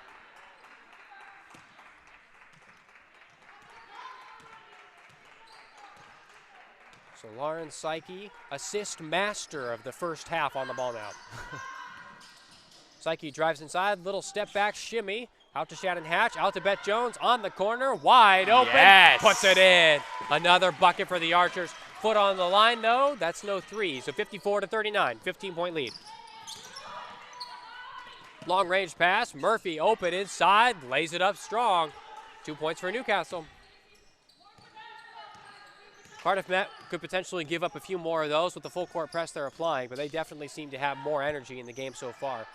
So Lauren Psyche, assist master of the first half on the ball now. Psyche drives inside, little step back shimmy. Out to Shannon Hatch, out to Beth Jones on the corner, wide open, yes. Puts it in. Another bucket for the Archers. Foot on the line, no, that's no 3. So 54-39, 15-point lead. Long range pass, Murphy open inside, lays it up strong. 2 points for Newcastle. Cardiff Met could potentially give up a few more of those with the full court press they're applying, but they definitely seem to have more energy in the game so far.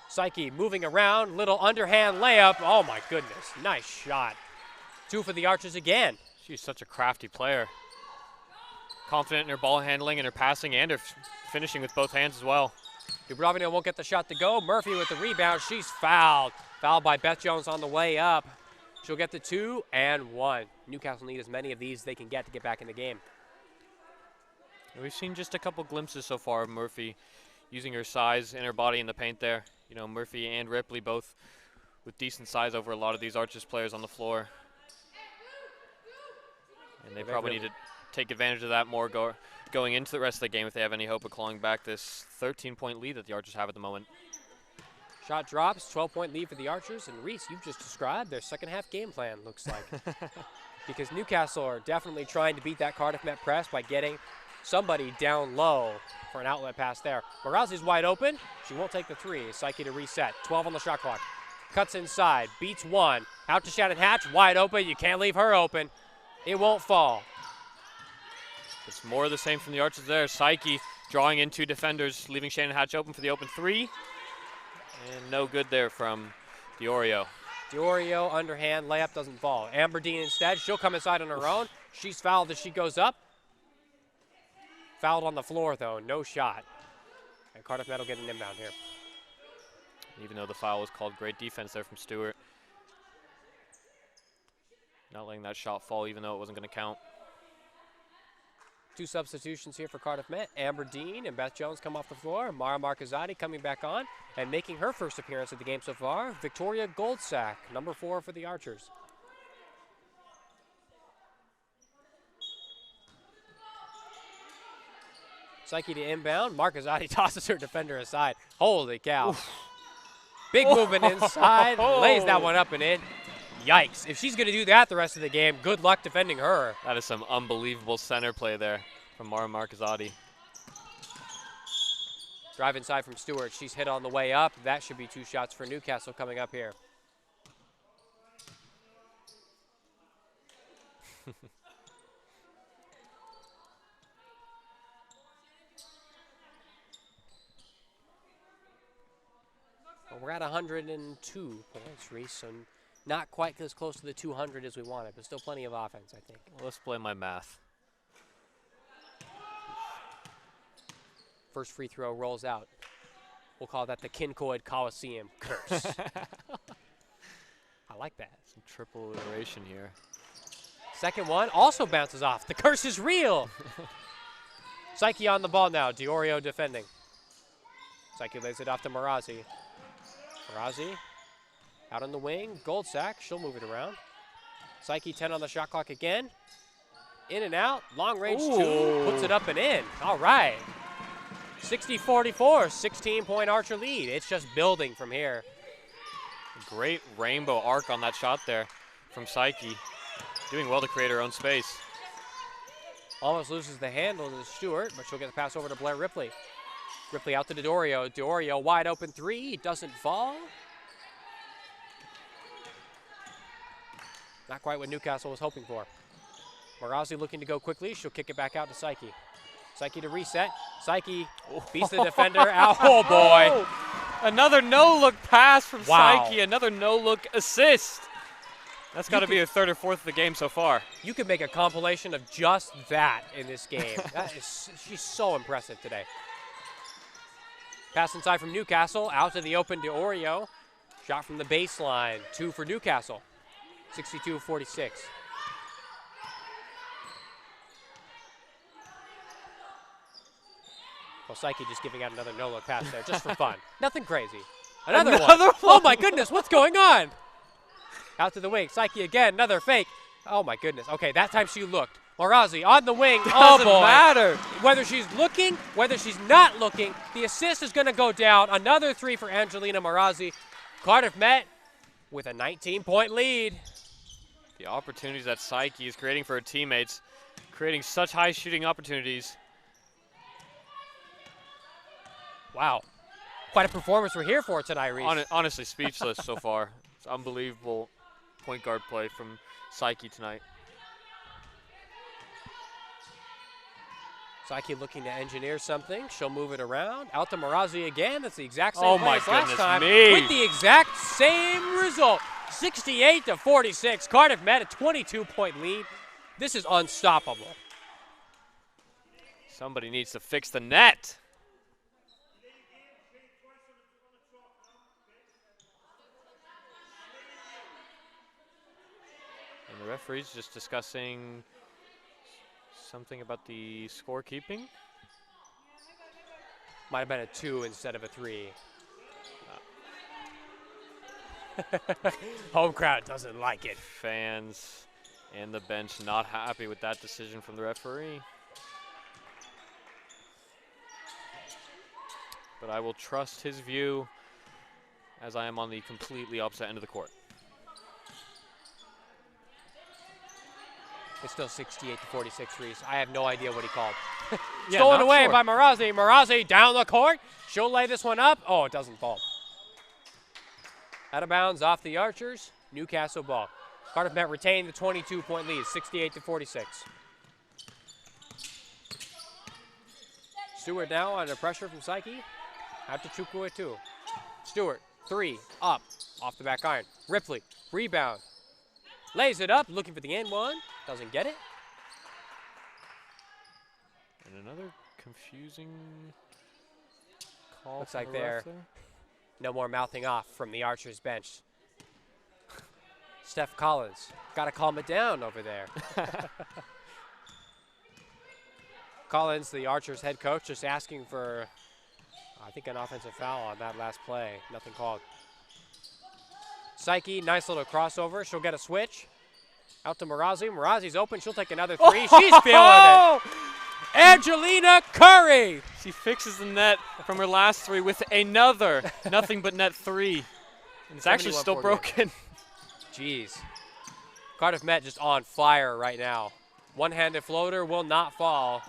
Psyche moving around, little underhand layup. Oh my goodness, nice shot. 2 for the Archers again. She's such a crafty player. Confident in her ball handling and her passing and her finishing with both hands as well. Dubrovino won't get the shot to go. Murphy with the rebound. She's fouled. Fouled by Beth Jones on the way up. She'll get the 2 and 1. Newcastle need as many of these as they can get to get back in the game. We've seen just a couple glimpses so far of Murphy using her size and her body in the paint there. You know, Murphy and Ripley both with decent size over a lot of these Archers players on the floor. And they probably need to take advantage of that more going into the rest of the game if they have any hope of clawing back this 13-point lead that the Archers have at the moment. Shot drops, 12-point lead for the Archers. And Reese, you've just described their second half game plan, looks like. Because Newcastle are definitely trying to beat that Cardiff Met press by getting somebody down low for an outlet pass there. Marazzi's wide open. She won't take the 3. Psyche to reset. 12 on the shot clock. Cuts inside, beats 1. Out to Shannon Hatch, wide open. You can't leave her open. It won't fall. It's more of the same from the Archers there. Psyche drawing in 2 defenders, leaving Shannon Hatch open for the open 3. And no good there from Diorio. Diorio, underhand, layup doesn't fall. Amberdeen instead, she'll come inside on her own. She's fouled as she goes up. Fouled on the floor, though, no shot. And Cardiff Met will get an inbound here. Even though the foul was called, great defense there from Stewart. Not letting that shot fall, even though it wasn't going to count. 2 substitutions here for Cardiff Met. Amberdeen and Beth Jones come off the floor. Mara Marcazzati coming back on and making her first appearance of the game so far. Victoria Goldsack, number 4 for the Archers. Psyche to inbound. Marcazotti tosses her defender aside. Holy cow. Oof. Big movement inside. Lays that one up and in. Yikes. If she's going to do that the rest of the game, good luck defending her. That is some unbelievable center play there from Mara Marcazotti. Drive inside from Stewart. She's hit on the way up. That should be 2 shots for Newcastle coming up here. Well, we're at 102 points, Reese, so not quite as close to the 200 as we wanted, but still plenty of offense, I think. Well, let's play my math. First free throw rolls out. We'll call that the Kincoid Coliseum curse. I like that. Some triple iteration here. Second one also bounces off. The curse is real. Psyche on the ball now. Diorio defending. Psyche lays it off to Marazzi. Marazzi out on the wing. Goldsack. She'll move it around. Psyche 10 on the shot clock again. In and out. Long range 2. Puts it up and in. All right. 60-44. 16-point Archer lead. It's just building from here. Great rainbow arc on that shot there from Psyche. Doing well to create her own space. Almost loses the handle to Stewart, but she'll get the pass over to Blair Ripley. Ripley out to Diorio. Diorio wide open 3. Doesn't fall. Not quite what Newcastle was hoping for. Marazzi looking to go quickly. She'll kick it back out to Psyche. Psyche to reset. Psyche beats the defender out. Oh, boy. Another no-look pass from Psyche. Another no-look assist. That's got to be the 3rd or 4th of the game so far. You could make a compilation of just that in this game. She's so impressive today. Pass inside from Newcastle. Out to the open Diorio. Shot from the baseline. 2 for Newcastle. 62-46. Well, Psyche just giving out another no-look pass there just for fun. Nothing crazy. Another one. Oh, my goodness. What's going on? Out to the wing. Psyche again. Another fake. Oh, my goodness. Okay, that time she looked. Marazzi on the wing. Oh, boy. Doesn't matter. Whether she's looking, whether she's not looking, the assist is going to go down. Another 3 for Angelina Marazzi. Cardiff Met with a 19-point lead. The opportunities that Psyche is creating for her teammates, creating such high shooting opportunities. Wow. Quite a performance we're here for tonight, Reese. Honestly, speechless so far. It's unbelievable point guard play from Psyche tonight. Psyche looking to engineer something. She'll move it around. Out to Marazzi again. That's the exact same play as last time. With the exact same result. 68-46. Cardiff Met a 22-point lead. This is unstoppable. Somebody needs to fix the net. And the referee's just discussing something about the scorekeeping. Might have been a 2 instead of a 3. Home crowd doesn't like it. Fans and the bench not happy with that decision from the referee. But I will trust his view as I am on the completely opposite end of the court. It's still 68-46, Reese. I have no idea what he called. Yeah, Stolen away sure. by Marazzi. Marazzi down the court. She'll lay this one up. Oh, it doesn't fall. Out of bounds off the Archers. Newcastle ball. Cardiff Met retained the 22-point lead, 68-46. Stewart now under pressure from Psyche. Out to Chukwuetu. Stewart, 3, up, off the back iron. Ripley, rebound. Lays it up, looking for the end one. Doesn't get it. And another confusing call. Looks like there. No more mouthing off from the Archers bench. Steph Collins, got to calm it down over there. Collins, the Archers head coach, just asking for, I think, an offensive foul on that last play. Nothing called. Psyche, nice little crossover. She'll get a switch. Out to Marazzi. Marazzi's open. She'll take another 3. She's feeling it. Angelina Curry. She fixes the net from her last 3 with another nothing but net 3. And it's actually still 71-48. broken. Jeez. Cardiff Met just on fire right now. One-handed floater will not fall.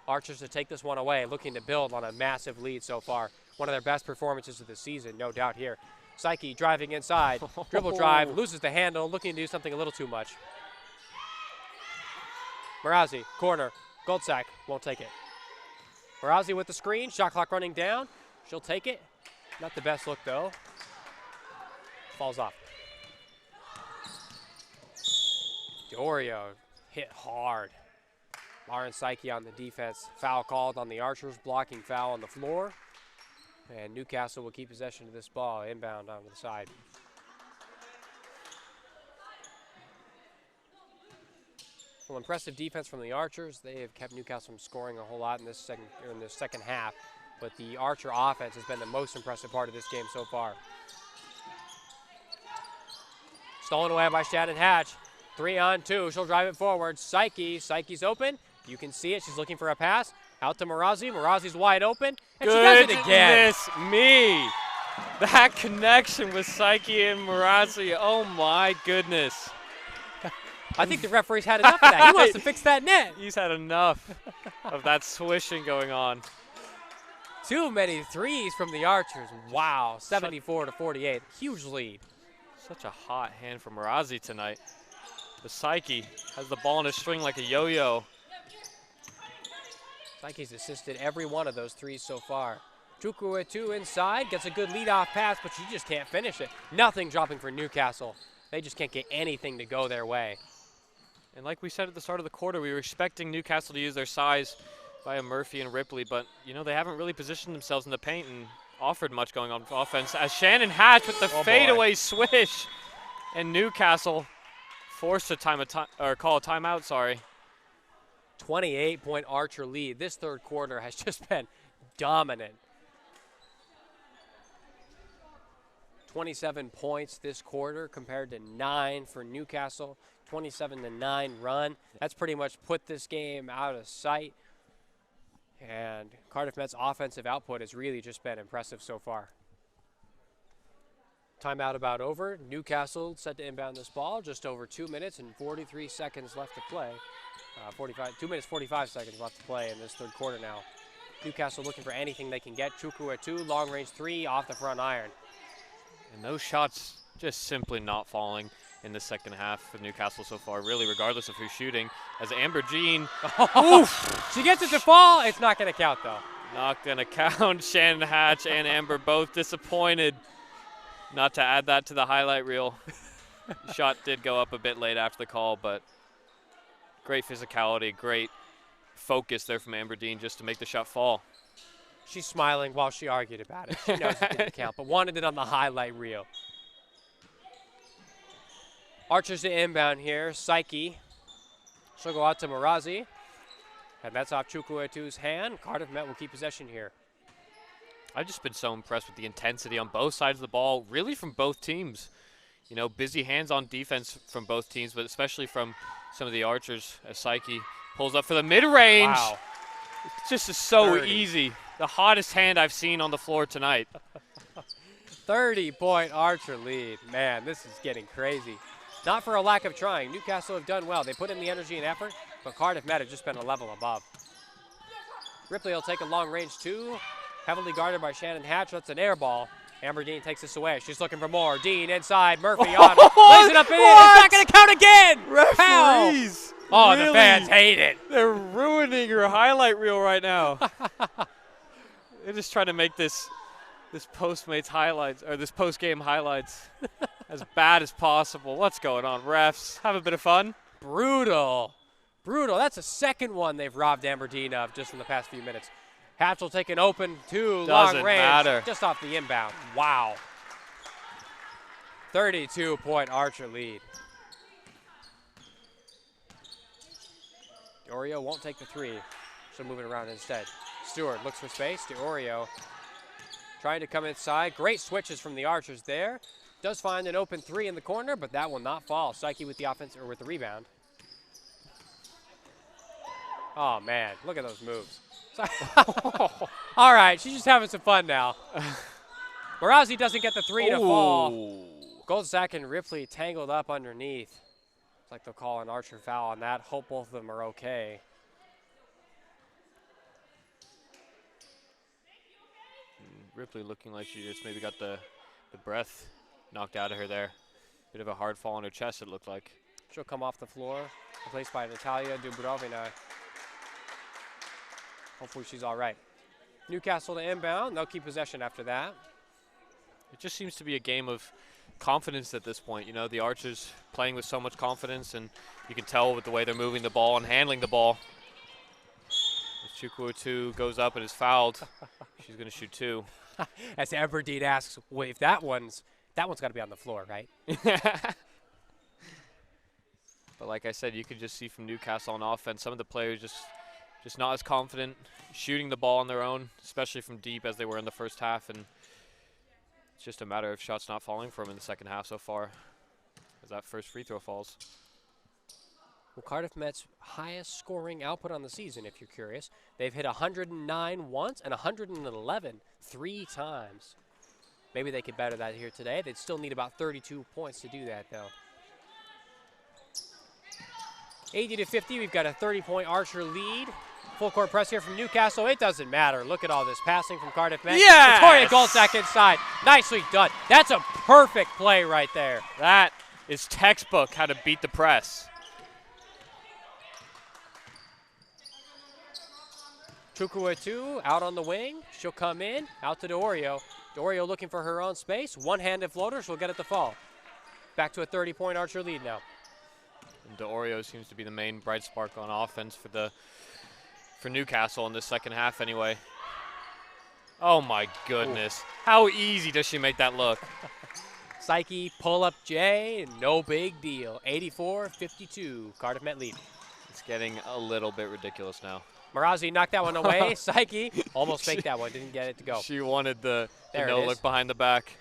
Archers to take this one away, looking to build on a massive lead so far. One of their best performances of the season, no doubt here. Psyche driving inside, dribble drive, loses the handle, looking to do something a little too much. Marazi, corner, Goldsack won't take it. Marazi with the screen, shot clock running down. She'll take it. Not the best look though. Falls off. Diorio hit hard. Lauren Psyche on the defense. Foul called on the Archers, blocking foul on the floor. And Newcastle will keep possession of this ball, inbound onto the side. Well, impressive defense from the Archers. They have kept Newcastle from scoring a whole lot in this second half. But the Archer offense has been the most impressive part of this game so far. Stolen away by Shannon Hatch. 3-on-2. She'll drive it forward. Psyche's open. You can see it. She's looking for a pass. Out to Marazi. Marazi's wide open. And she does it again. Goodness me. That connection with Psyche and Marazi. Oh, my goodness. I think the referee's had enough of that. He wants to fix that net. He's had enough of that swishing going on. Too many threes from the Archers. Wow. 74-48. Huge lead. Such a hot hand from Marazi tonight. The Psyche has the ball in a string like a yo-yo. Psyche's assisted every one of those threes so far. Chukwuetu inside, gets a good leadoff pass, but she just can't finish it. Nothing dropping for Newcastle. They just can't get anything to go their way. And like we said at the start of the quarter, we were expecting Newcastle to use their size via Murphy and Ripley, but you know they haven't really positioned themselves in the paint and offered much going on offense. As Shannon Hatch with the fadeaway swish, and Newcastle forced to call a timeout. Sorry. 28-point Archer lead. This third quarter has just been dominant. 27 points this quarter compared to 9 for Newcastle. 27-9 run. That's pretty much put this game out of sight. And Cardiff Met's offensive output has really just been impressive so far. Timeout about over. Newcastle set to inbound this ball. Just over 2 minutes and 43 seconds left to play. 2 minutes, 45 seconds left to play in this third quarter now. Newcastle looking for anything they can get. Chukwuetu, long range 3 off the front iron. And those shots just simply not falling in the second half for Newcastle so far, really, regardless of who's shooting. As Amber Jean, she gets it to fall. It's not going to count, though. Not going to count. Shannon Hatch and Amber both disappointed. Not to add that to the highlight reel. Shot did go up a bit late after the call, but great physicality, great focus there from Amber Dean just to make the shot fall. She's smiling while she argued about it. She knows it didn't count, but wanted it on the highlight reel. Archers to inbound here. Psyche. She'll go out to Marazi. And that's off Chukwuetu's hand. Cardiff Met will keep possession here. I've just been so impressed with the intensity on both sides of the ball, really from both teams. You know, busy hands on defense from both teams, but especially from some of the Archers as Psyche pulls up for the mid-range. Wow. It just is so 30. easy. The hottest hand I've seen on the floor tonight. 30-point Archer lead. Man, this is getting crazy. Not for a lack of trying. Newcastle have done well. They put in the energy and effort, but Cardiff Met have just been a level above. Ripley will take a long range 2. Heavily guarded by Shannon Hatch. That's an air ball. Amber Dean takes this away. She's looking for more. Dean inside. Murphy on her. Lays it up in. It's not going to count again. Referees. Oh, really? The fans hate it. They're ruining your highlight reel right now. They're just trying to make this Postmates highlights, or this post-game highlights as bad as possible. What's going on, refs? Have a bit of fun. Brutal. Brutal. That's the second one they've robbed Amber Dean of just in the past few minutes. Hatch will take an open 2 long range. Matter. Just off the inbound. Wow. 32-point Archer lead. Diorio won't take the 3. She'll move it around instead. Stewart looks for space. Diorio trying to come inside. Great switches from the Archers there. Does find an open 3 in the corner, but that will not fall. Psyche with the offense, or with the rebound. Oh, man. Look at those moves. All right. She's just having some fun now. Marazzi doesn't get the 3 to fall. Goldsack and Ripley tangled up underneath. It's like they'll call an archer foul on that. Hope both of them are okay. Ripley looking like she just maybe got the breath knocked out of her there. Bit of a hard fall on her chest, it looked like. She'll come off the floor, replaced by Natalia Dubrovina. Hopefully she's all right. Newcastle to inbound. They'll keep possession after that. It just seems to be a game of confidence at this point. You know, the Archers playing with so much confidence, and you can tell with the way they're moving the ball and handling the ball. As Chukwuetu goes up and is fouled, she's going to shoot 2. As Aberdeen asks, well, if that one's got to be on the floor, right? But like I said, you could just see from Newcastle on offense, some of the players just not as confident, shooting the ball on their own, especially from deep as they were in the first half. And it's just a matter of shots not falling for them in the second half so far as that first free throw falls. Well, Cardiff Met's highest scoring output on the season, if you're curious. They've hit 109 once and 111 3 times. Maybe they could better that here today. They'd still need about 32 points to do that, though. 80 to 50, we've got a 30-point Archer lead. Full court press here from Newcastle. It doesn't matter. Look at all this passing from Cardiff Met. Yes! Victoria Goldsack inside. Nicely done. That's a perfect play right there. That is textbook how to beat the press. Chukwuetu out on the wing. She'll come in. Out to D'Orio. D'Orio looking for her own space. One-handed floater. She'll get it to fall. Back to a 30-point Archer lead now. And D'Orio seems to be the main bright spark on offense for Newcastle in this second half anyway. Oh my goodness. Ooh. How easy does she make that look? Psyche, pull up J, no big deal. 84-52, Cardiff Met lead. It's getting a little bit ridiculous now. Marazzi knocked that one away. Psyche almost faked that one, didn't get it to go. She wanted the no look behind the back.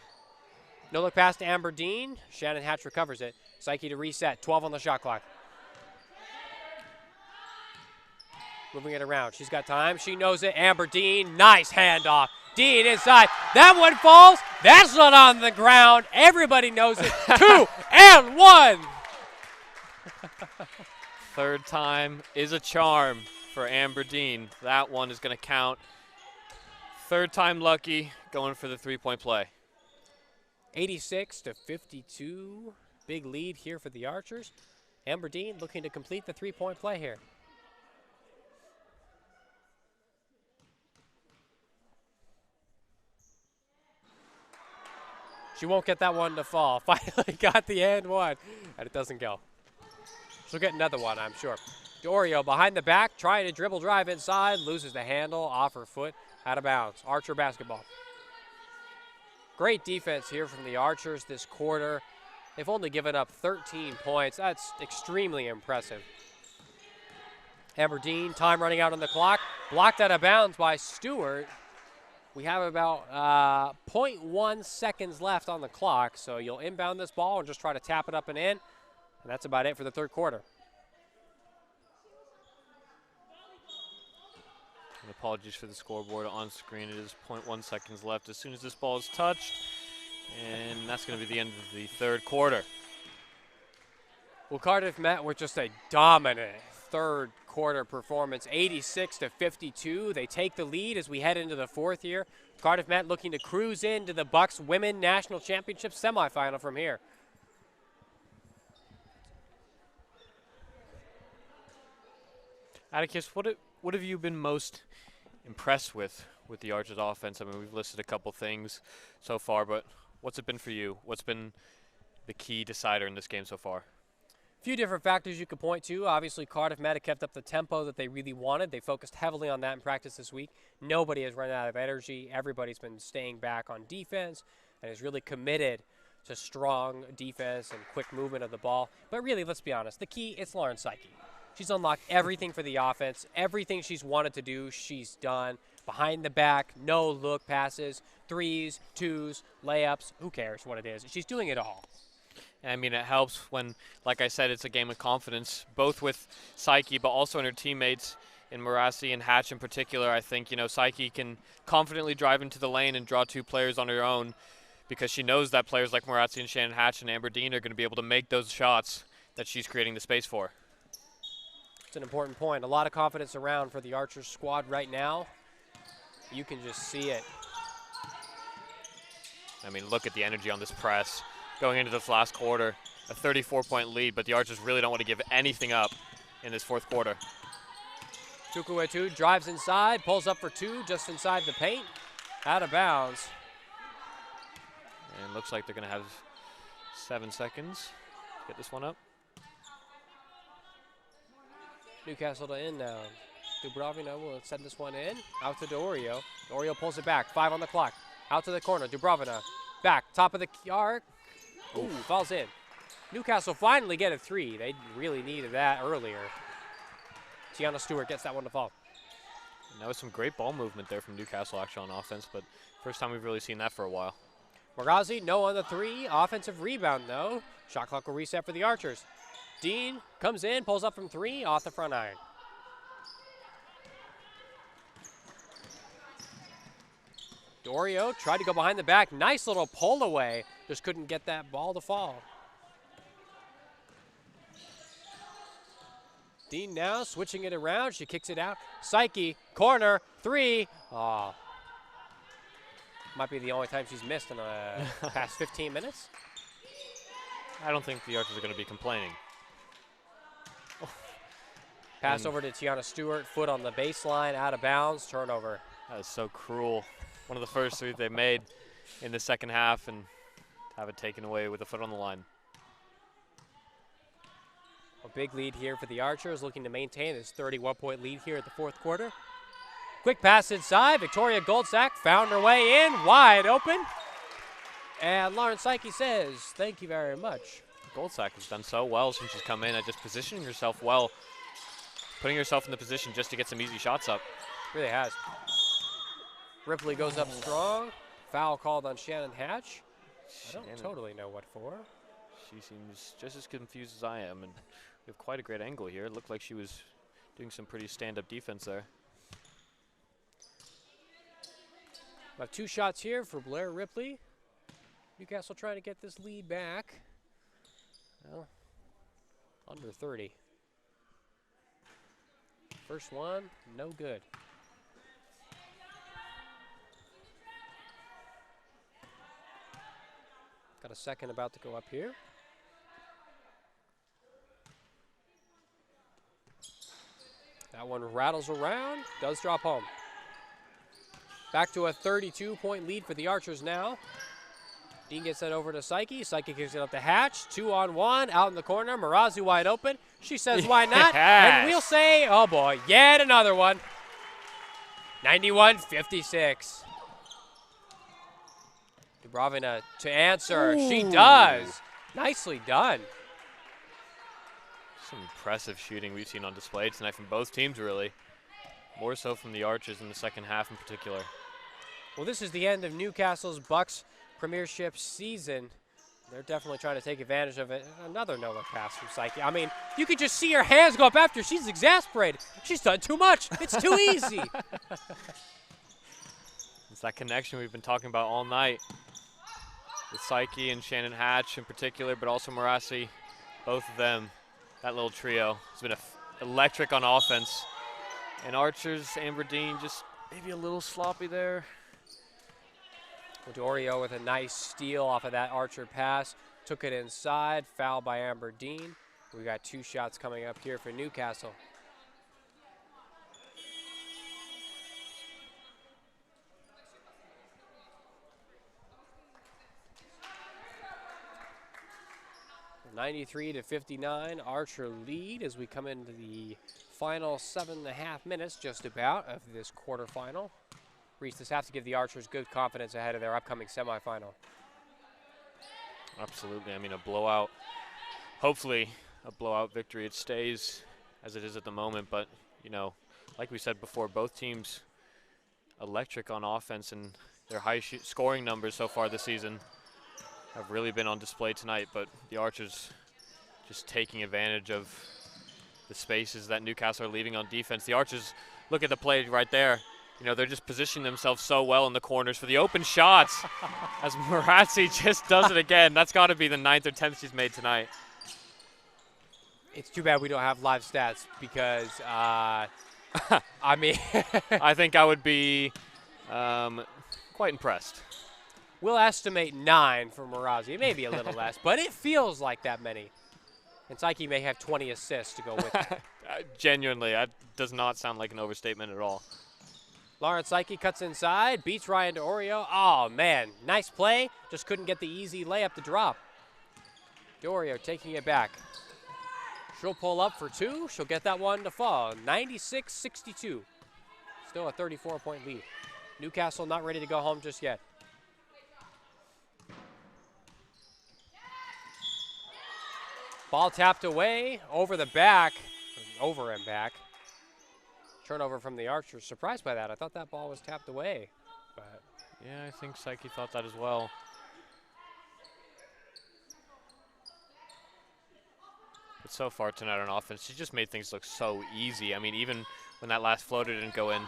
No look pass to Aberdeen. Shannon Hatch recovers it. Psyche to reset, 12 on the shot clock. Moving it around, she's got time, she knows it. Aberdeen, nice handoff. Dean inside, that one falls. That's not on the ground. Everybody knows it. 2 and 1. Third time is a charm for Aberdeen. That one is going to count. Third time lucky, going for the 3-point play. 86 to 52. Big lead here for the Archers. Aberdeen looking to complete the 3-point play here. She won't get that one to fall. Finally got the and one, and it doesn't go. She'll get another one, I'm sure. D'Orio behind the back, trying to dribble drive inside, loses the handle, off her foot, out of bounds. Archer basketball. Great defense here from the Archers this quarter. They've only given up 13 points. That's extremely impressive. Aberdeen, time running out on the clock. Blocked out of bounds by Stewart. We have about 0.1 seconds left on the clock, so you'll inbound this ball and just try to tap it up and in. And that's about it for the third quarter. And apologies for the scoreboard on screen. It is 0.1 seconds left as soon as this ball is touched. And that's going to be the end of the third quarter. Well, Cardiff Met with just a dominant third quarter performance, 86 to 52. They take the lead as we head into the fourth year. Cardiff Met looking to cruise into the BUCS Women National Championship semifinal from here. Atticus, what have you been most impressed with the Archers offense? I mean, we've listed a couple things so far, but what's it been for you? What's been the key decider in this game so far? A few different factors you could point to. Obviously, Cardiff Met have kept up the tempo that they really wanted. They focused heavily on that in practice this week. Nobody has run out of energy. Everybody's been staying back on defense and is really committed to strong defense and quick movement of the ball. But really, let's be honest, the key is Lauren Psyche. She's unlocked everything for the offense. Everything she's wanted to do, she's done. Behind the back, no look passes, threes, twos, layups. Who cares what it is? She's doing it all. I mean, it helps when, like I said, it's a game of confidence, both with Psyche but also in her teammates. in Marassi and Hatch in particular. I think, Psyche can confidently drive into the lane and draw 2 players on her own because she knows that players like Marassi and Shannon Hatch and Amber Dean are going to be able to make those shots that she's creating the space for. It's an important point. A lot of confidence around for the Archers squad right now. You can just see it. I mean, look at the energy on this press going into this last quarter. A 34-point lead, but the Archers really don't want to give anything up in this 4th quarter. Chukwuetu drives inside, pulls up for 2 just inside the paint. Out of bounds. And looks like they're going to have 7 seconds to get this one up. Newcastle to in now. Dubrovina will send this one in. Out to Dorio. Dorio pulls it back. 5 on the clock. Out to the corner. Dubrovina back. Top of the arc. Ooh, falls in. Newcastle finally get a 3. They really needed that earlier. Tiana Stewart gets that one to fall. And that was some great ball movement there from Newcastle actually on offense, but first time we've really seen that for a while. Marazi, no on the 3. Offensive rebound, though. Shot clock will reset for the Archers. Dean comes in, pulls up from 3, off the front iron. Dorio tried to go behind the back. Nice little pull away. Just couldn't get that ball to fall. Dean now switching it around. She kicks it out. Psyche, corner, 3. Oh. Might be the only time she's missed in the past 15 minutes. I don't think the Archers are going to be complaining. Pass over to Tiana Stewart. Foot on the baseline, out of bounds, turnover. That is so cruel. One of the first 3 they made in the second half and have it taken away with a foot on the line. A big lead here for the Archers, looking to maintain this 31-point lead here at the 4th quarter. Quick pass inside. Victoria Goldsack found her way in, wide open. And Lauren Psyche says, thank you very much. Goldsack has done so well since she's come in at just positioning herself well, putting herself in the position just to get some easy shots up. Really has. Ripley goes up strong. Foul called on Shannon Hatch. I don't totally know what for. She seems just as confused as I am, and we have quite a great angle here. It looked like she was doing some pretty stand-up defense there. About 2 shots here for Blair Ripley. Newcastle trying to get this lead back. Well, under 30. First one, no good. Got a second about to go up here. That one rattles around, does drop home. Back to a 32-point lead for the Archers now. Dean gets that over to Psyche. Psyche kicks it up to Hatch. 2-on-1 out in the corner. Marazu wide open. She says, why not? And we'll say, oh boy, yet another one. 91-56. Dubrovina to answer. Ooh. She does. Nicely done. Some impressive shooting we've seen on display tonight from both teams, really. More so from the Archers in the second half in particular. Well, this is the end of Newcastle's BUCS Premiership season. They're definitely trying to take advantage of it. Another no-look pass from Psyche. I mean, you could just see her hands go up after. She's exasperated. She's done too much. It's too easy. It's that connection we've been talking about all night with Psyche and Shannon Hatch in particular, but also Marassi. Both of them, that little trio, has been electric on offense. And Archers, Amber Dean, just maybe a little sloppy there. Dorio with a nice steal off of that Archer pass. Took it inside, foul by Amber Dean. We got 2 shots coming up here for Newcastle. (93-59) Archer lead as we come into the final 7.5 minutes, just about, of this quarterfinal. Reese, this has to give the Archers good confidence ahead of their upcoming semifinal. Absolutely. I mean, a blowout, hopefully a blowout victory. It stays as it is at the moment, but, you know, like we said before, both teams electric on offense, and their high scoring numbers so far this season have really been on display tonight, but the Archers just taking advantage of the spaces that Newcastle are leaving on defense. The Archers, look at the play right there. You know, they're just positioning themselves so well in the corners for the open shots as Marazzi just does it again. That's got to be the 9th or 10th she's made tonight. It's too bad we don't have live stats because, I mean. I think I would be quite impressed. We'll estimate 9 for Marazzi. It may be a little less, but it feels like that many. And Psyche may have 20 assists to go with it. Genuinely, that does not sound like an overstatement at all. Lauren Psyche cuts inside, beats Ryan DeOrio. Oh, man, nice play. Just couldn't get the easy layup to drop. DeOrio taking it back. She'll pull up for 2. She'll get that one to fall. 96-62. Still a 34-point lead. Newcastle not ready to go home just yet. Ball tapped away, over the back, over and back. Turnover from the Archers. Surprised by that. I thought that ball was tapped away. But yeah, I think Psyche thought that as well. But so far tonight on offense, she just made things look so easy. I mean, even when that last floater didn't go in,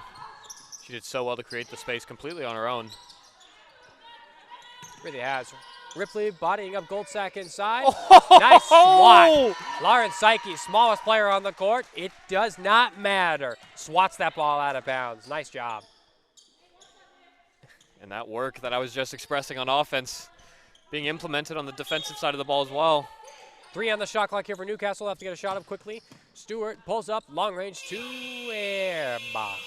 she did so well to create the space completely on her own. Really has. Ripley bodying up Goldsack inside. Nice swat. Lauren Psyche, smallest player on the court. It does not matter. Swats that ball out of bounds. Nice job. And that work that I was just expressing on offense being implemented on the defensive side of the ball as well. 3 on the shot clock here for Newcastle. Have to get a shot up quickly. Stewart pulls up, long range 2, air ball.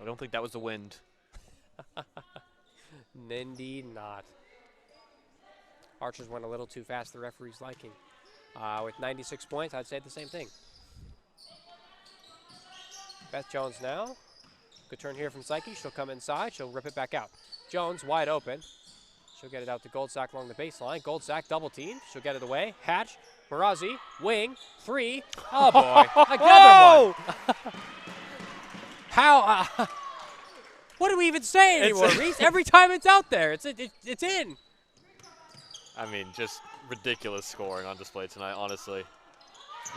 I don't think that was the wind. Indeed not. Archers went a little too fast, the referee's liking. With 96 points, I'd say the same thing. Beth Jones now. Good turn here from Psyche. She'll come inside. She'll rip it back out. Jones wide open. She'll get it out to Goldsack along the baseline. Goldsack double team. She'll get it away. Hatch, Marazzi, wing, 3. Oh boy, another one. How? What do we even say anymore, Reese? Every time it's out there, it's in. I mean, just ridiculous scoring on display tonight, honestly.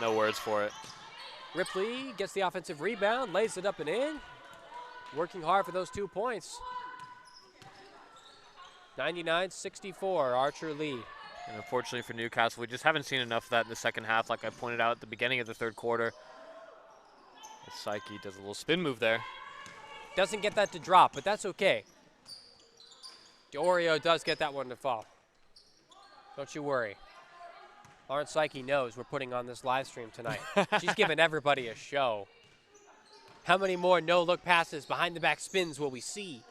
No words for it. Ripley gets the offensive rebound, lays it up and in. Working hard for those 2 points. 99-64, Archer lead. And unfortunately for Newcastle, we just haven't seen enough of that in the second half, like I pointed out at the beginning of the third quarter. Psyche does a little spin move there. Doesn't get that to drop, but that's okay. DeOrio does get that one to fall. Don't you worry. Lauren Psyche knows we're putting on this live stream tonight. She's giving everybody a show. How many more no-look passes, behind-the-back spins will we see?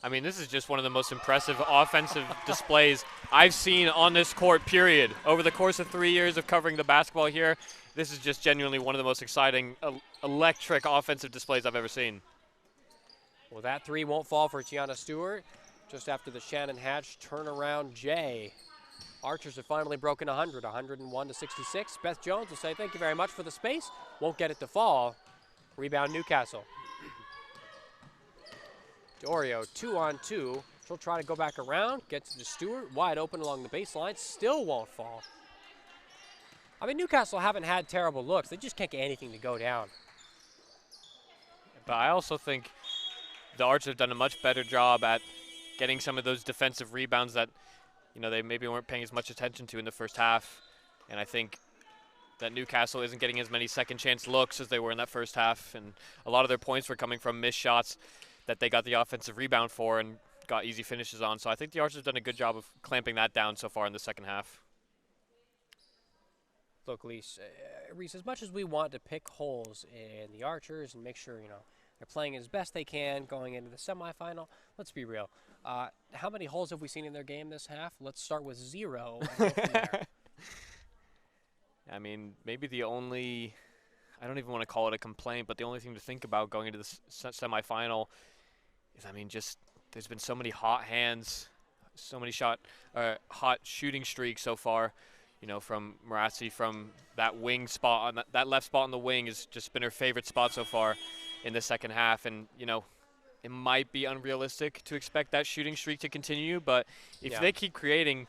I mean, this is just one of the most impressive offensive displays I've seen on this court, period. Over the course of 3 years of covering the basketball here, this is just genuinely one of the most exciting, electric offensive displays I've ever seen. Well, that 3 won't fall for Tiana Stewart just after the Shannon Hatch turnaround J. Archers have finally broken 100, 101-66. Beth Jones will say thank you very much for the space. Won't get it to fall. Rebound Newcastle. DeOrio 2-on-2. She'll try to go back around, get to the Stewart, wide open along the baseline, still won't fall. I mean, Newcastle haven't had terrible looks. They just can't get anything to go down. But I also think the Archers have done a much better job at getting some of those defensive rebounds that, you know, they maybe weren't paying as much attention to in the first half. And I think that Newcastle isn't getting as many second chance looks as they were in that first half. And a lot of their points were coming from missed shots that they got the offensive rebound for and got easy finishes on. So I think the Archers have done a good job of clamping that down so far in the second half. Look, Reese, as much as we want to pick holes in the Archers and make sure, you know, they're playing as best they can going into the semifinal, let's be real. How many holes have we seen in their game this half? Let's start with 0 and go from there. I mean, maybe the only, I don't even want to call it a complaint, but the only thing to think about going into the semifinal is, I mean, just there's been so many hot hands, so many hot shooting streaks so far. You know, from Marazzi, from that wing spot, on that left spot on the wing has just been her favorite spot so far in the second half. And, you know, it might be unrealistic to expect that shooting streak to continue, but if they keep creating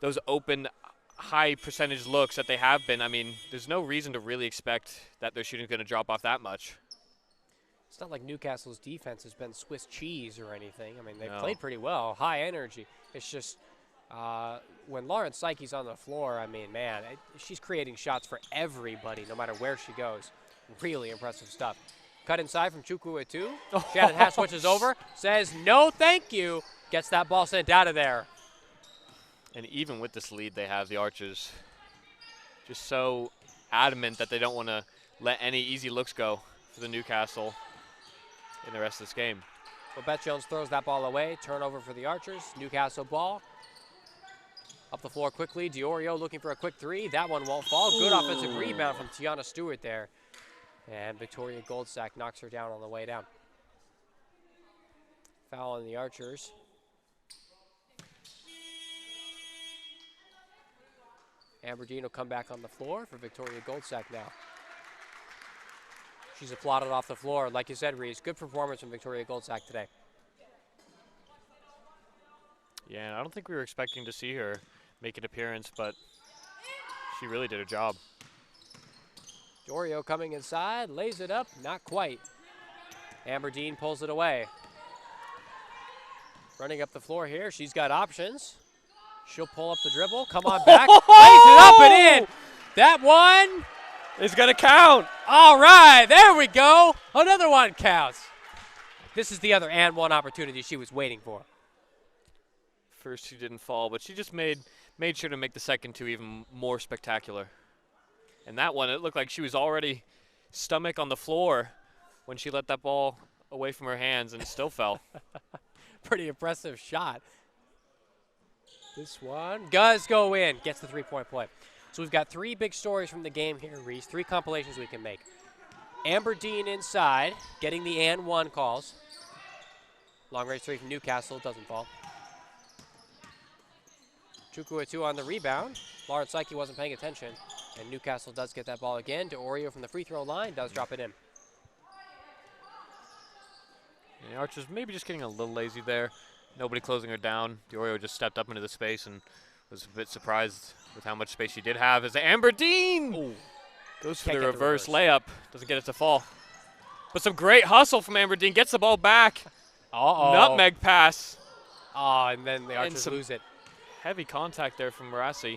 those open, high percentage looks that they have been, I mean, there's no reason to really expect that their shooting's going to drop off that much. It's not like Newcastle's defense has been Swiss cheese or anything. I mean, they've No. played pretty well, high energy. It's just when Lauren Psyche's on the floor, I mean, man, she's creating shots for everybody, no matter where she goes. Really impressive stuff. Cut inside from Chukwuetu. Shannon Hatch switches over, says no thank you, gets that ball sent out of there. And even with this lead they have, the Archers just so adamant that they don't want to let any easy looks go for the Newcastle in the rest of this game. Well, Beth Jones throws that ball away. Turnover for the Archers. Newcastle ball. Up the floor quickly. Diorio looking for a quick three. That one won't fall. Good offensive rebound from Tiana Stewart there. And Victoria Goldsack knocks her down on the way down. Foul on the Archers. Aberdeen will come back on the floor for Victoria Goldsack now. She's applauded off the floor. Like you said, Reese, good performance from Victoria Goldsack today. Yeah, and I don't think we were expecting to see her make an appearance, but she really did her job. Diorio coming inside, lays it up, not quite. Aberdeen pulls it away. Running up the floor here, she's got options. She'll pull up the dribble, come on back, lays it up and in. That one is going to count. All right, there we go. Another one counts. This is the other and one opportunity she was waiting for. First she didn't fall, but she just made sure to make the second two even more spectacular. And that one, it looked like she was already stomach on the floor when she let that ball away from her hands and it still fell. Pretty impressive shot. This one does go in, gets the three-point play. So we've got three big stories from the game here, Reese. Three compilations we can make. Aberdeen inside, getting the and one calls. Long range three from Newcastle, doesn't fall. Chukwuetu on the rebound. Lauren Psyche wasn't paying attention, and Newcastle does get that ball again. Diorio from the free throw line does drop it in. And the Archers maybe just getting a little lazy there. Nobody closing her down. Diorio just stepped up into the space and was a bit surprised with how much space she did have as Aberdeen goes for the reverse layup. Doesn't get it to fall. But some great hustle from Aberdeen. Gets the ball back. Nutmeg pass. Oh, and then the Archers lose it. Heavy contact there from Marassi.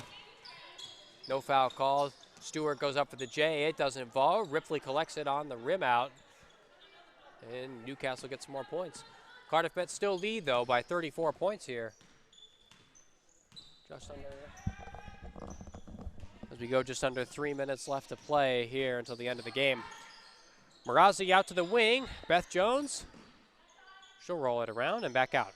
No foul called. Stewart goes up for the J. It doesn't fall. Ripley collects it on the rim out. And Newcastle gets some more points. Cardiff Met still lead, though, by 34 points here. Just under, as we go just under 3 minutes left to play here until the end of the game. Marazzi out to the wing. Beth Jones. She'll roll it around and back out.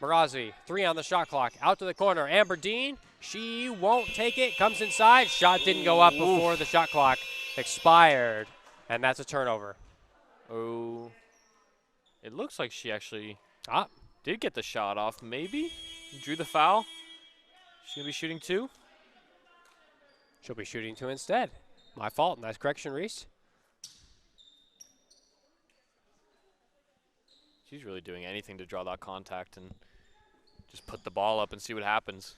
Marazzi, three on the shot clock. Out to the corner. Aberdeen, she won't take it. Comes inside. Shot didn't go up before the shot clock expired. And that's a turnover. Oh. It looks like she actually did get the shot off, maybe. Drew the foul. She's going to be shooting two. She'll be shooting two instead. My fault. Nice correction, Reese. She's really doing anything to draw that contact and just put the ball up and see what happens.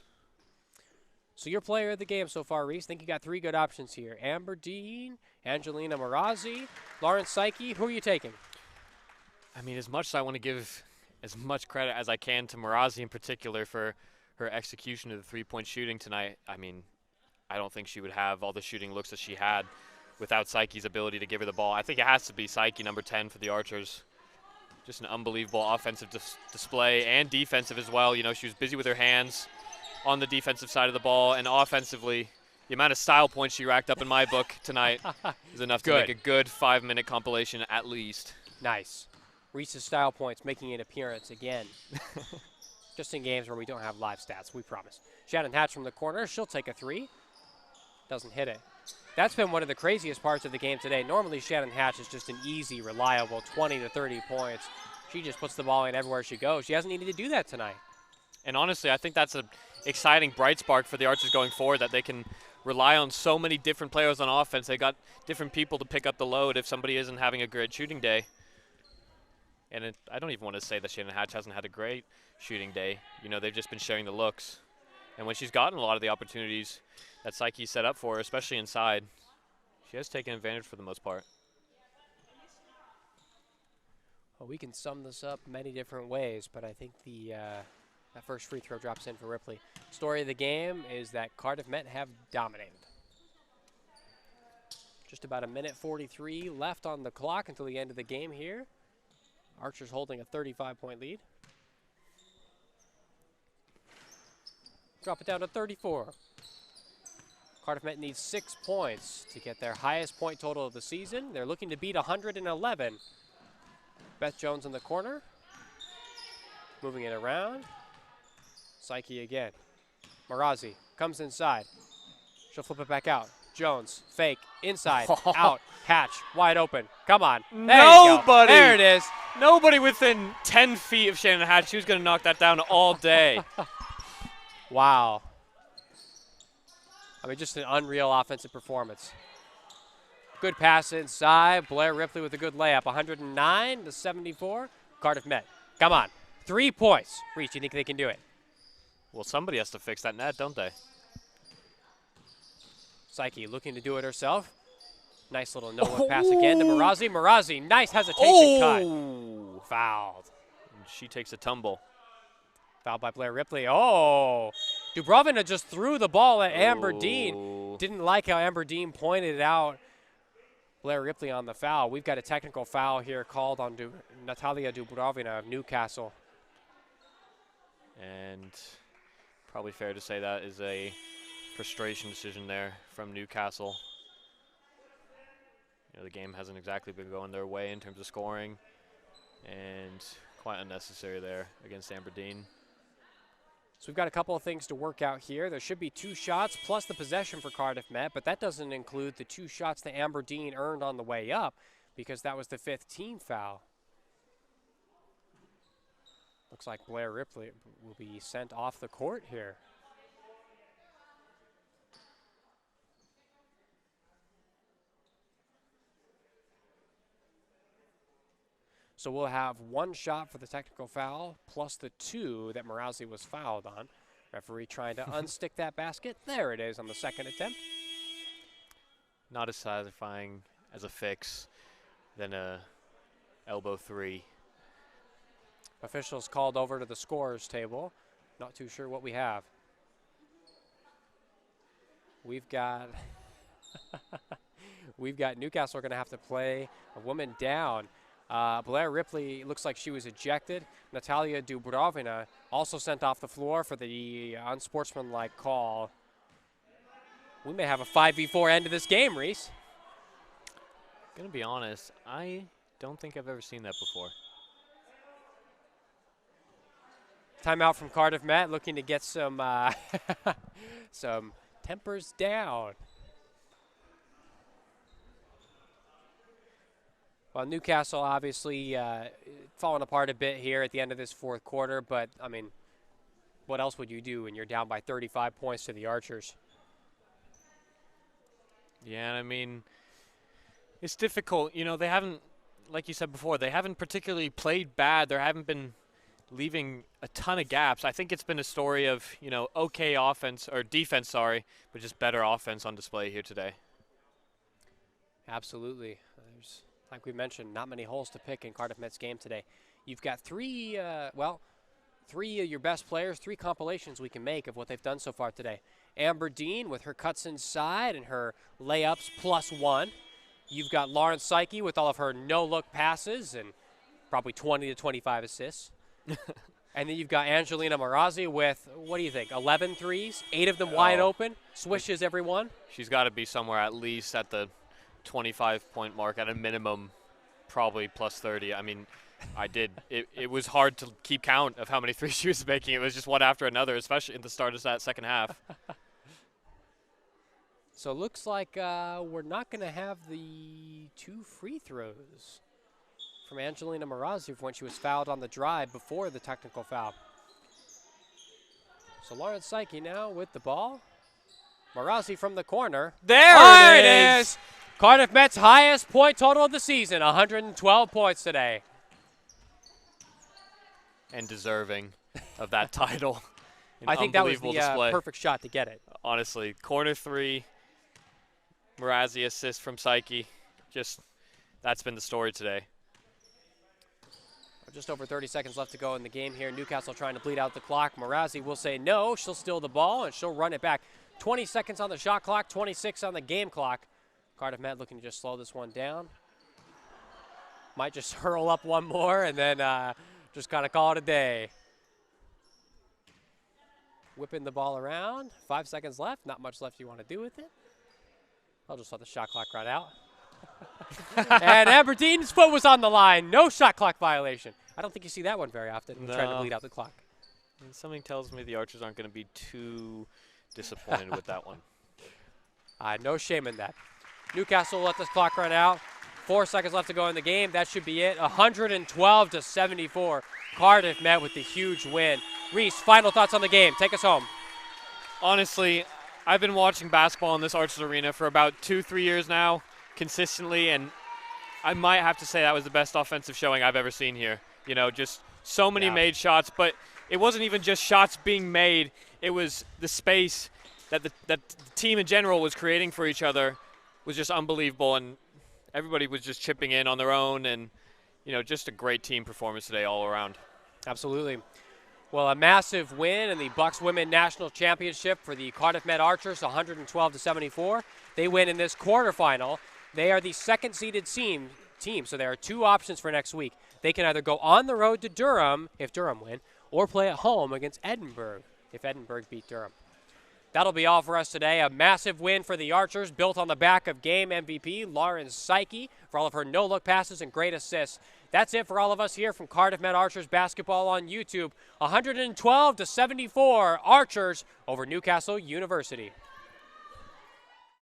So your player of the game so far, Reese. I think you got three good options here. Aberdeen, Angelina Marazzi, Lauren Psyche. Who are you taking? I mean, as much as I want to give as much credit as I can to Marazzi in particular for her execution of the three-point shooting tonight, I mean, I don't think she would have all the shooting looks that she had without Psyche's ability to give her the ball. I think it has to be Psyche, number 10 for the Archers. Just an unbelievable offensive display and defensive as well. You know, she was busy with her hands on the defensive side of the ball, and offensively, the amount of style points she racked up in my book tonight is enough to make a good 5-minute compilation at least. Nice. Reese's style points making an appearance again. Just in games where we don't have live stats, we promise. Shannon Hatch from the corner. She'll take a three. Doesn't hit it. That's been one of the craziest parts of the game today. Normally, Shannon Hatch is just an easy, reliable 20 to 30 points. She just puts the ball in everywhere she goes. She hasn't needed to do that tonight. And honestly, I think that's an exciting bright spark for the Archers going forward, that they can rely on so many different players on offense. They got different people to pick up the load if somebody isn't having a great shooting day. And I don't even want to say that Shannon Hatch hasn't had a great shooting day. You know, they've just been sharing the looks. And when she's gotten a lot of the opportunities that Psyche set up for her, especially inside, she has taken advantage for the most part. Well, we can sum this up many different ways, but I think that first free throw drops in for Ripley. Story of the game is that Cardiff Met have dominated. Just about a minute 43 left on the clock until the end of the game here. Archer's holding a 35-point lead. Drop it down to 34. Cardiff Met needs 6 points to get their highest point total of the season. They're looking to beat 111. Beth Jones in the corner. Moving it around. Psyche again. Marazzi comes inside. She'll flip it back out. Jones, fake, inside, out, Hatch, wide open. Come on. There you go. There it is. Nobody within 10 feet of Shannon Hatch. She was going to knock that down all day. Wow. I mean, just an unreal offensive performance. Good pass inside. Blair Ripley with a good layup. 109 to 74. Cardiff Met. Come on. 3 points. Reach, you think they can do it? Well, somebody has to fix that net, don't they? Psyche looking to do it herself. Nice little no-look pass again to Marazzi. Marazzi, nice hesitation cut. Fouled. And she takes a tumble. Fouled by Blair Ripley. Oh, Dubrovina just threw the ball at Amber Dean. Didn't like how Amber Dean pointed out Blair Ripley on the foul. We've got a technical foul here called on Natalia Dubrovina of Newcastle. And probably fair to say that is a frustration decision there from Newcastle. You know, the game hasn't exactly been going their way in terms of scoring, and quite unnecessary there against Aberdeen. So we've got a couple of things to work out here. There should be 2 shots plus the possession for Cardiff Met, but that doesn't include the 2 shots that Aberdeen earned on the way up because that was the 5th team foul. Looks like Blair Ripley will be sent off the court here. So we'll have 1 shot for the technical foul, plus the 2 that Marazzi was fouled on. Referee trying to unstick that basket. There it is on the 2nd attempt. Not as satisfying as a fix than a elbow 3. Officials called over to the scorers table. Not too sure what we have. We've got Newcastle are going to have to play a woman down. Blair Ripley looks like she was ejected. Natalia Dubrovina also sent off the floor for the unsportsmanlike call. We may have a 5v4 end of this game, Reese. Gonna be honest, I don't think I've ever seen that before. Timeout from Cardiff Met, looking to get some some tempers down. Well, Newcastle obviously falling apart a bit here at the end of this 4th quarter, but, I mean, what else would you do when you're down by 35 points to the Archers? Yeah, I mean, it's difficult. You know, they haven't, like you said before, they haven't particularly played bad. There haven't been leaving a ton of gaps. I think it's been a story of, you know, okay offense, or defense, sorry, but just better offense on display here today. Absolutely. There's, like we mentioned, not many holes to pick in Cardiff Met's game today. You've got three of your best players, 3 compilations we can make of what they've done so far today. Amber Dean with her cuts inside and her layups +1. You've got Lauren Psyche with all of her no-look passes and probably 20 to 25 assists. And then you've got Angelina Marazzi with, what do you think, 11 threes, 8 of them wide open, swishes every one? She's got to be somewhere at least at the 25-point mark at a minimum, probably +30. I mean, it was hard to keep count of how many threes she was making. It was just one after another, especially in the start of that second half. So it looks like we're not going to have the 2 free throws from Angelina Marazzi when she was fouled on the drive before the technical foul. So Lauren Psyche now with the ball. Marazzi from the corner. There it is. Cardiff Met's highest point total of the season, 112 points today. and deserving of that title. An I think that was the display. perfect shot to get it. Honestly, corner 3, Mrazzi assist from Psyche. Just, that's been the story today. Just over 30 seconds left to go in the game here. Newcastle trying to bleed out the clock. Mrazzi will say no. She'll steal the ball, and she'll run it back. 20 seconds on the shot clock, 26 on the game clock. Cardiff Met looking to just slow this one down. Might just hurl up one more and then just kind of call it a day. Whipping the ball around. 5 seconds left. Not much left you want to do with it. I'll just let the shot clock run out. And Aberdeen's foot was on the line. No shot clock violation. I don't think you see that one very often. No. Trying to bleed out the clock. And something tells me the Archers aren't going to be too disappointed with that one. No shame in that. Newcastle let this clock run out. 4 seconds left to go in the game. That should be it. 112-74. Cardiff Met with the huge win. Reese, final thoughts on the game. Take us home. Honestly, I've been watching basketball in this Archers arena for about 2-3 years now, consistently, and I might have to say that was the best offensive showing I've ever seen here. You know, just so many made shots, but it wasn't even just shots being made. It was the space that the team in general was creating for each other was just unbelievable, and everybody was just chipping in on their own, and, you know, just a great team performance today all around. Absolutely. Well, a massive win in the BUCS Women National Championship for the Cardiff Met Archers, 112-74. They win in this quarterfinal. They are the second-seeded team, so there are 2 options for next week. They can either go on the road to Durham, if Durham win, or play at home against Edinburgh, if Edinburgh beat Durham. That'll be all for us today. A massive win for the Archers, built on the back of game MVP Lauren Psyche for all of her no-look passes and great assists. That's it for all of us here from Cardiff Met Archers basketball on YouTube. 112-74 Archers over Newcastle University.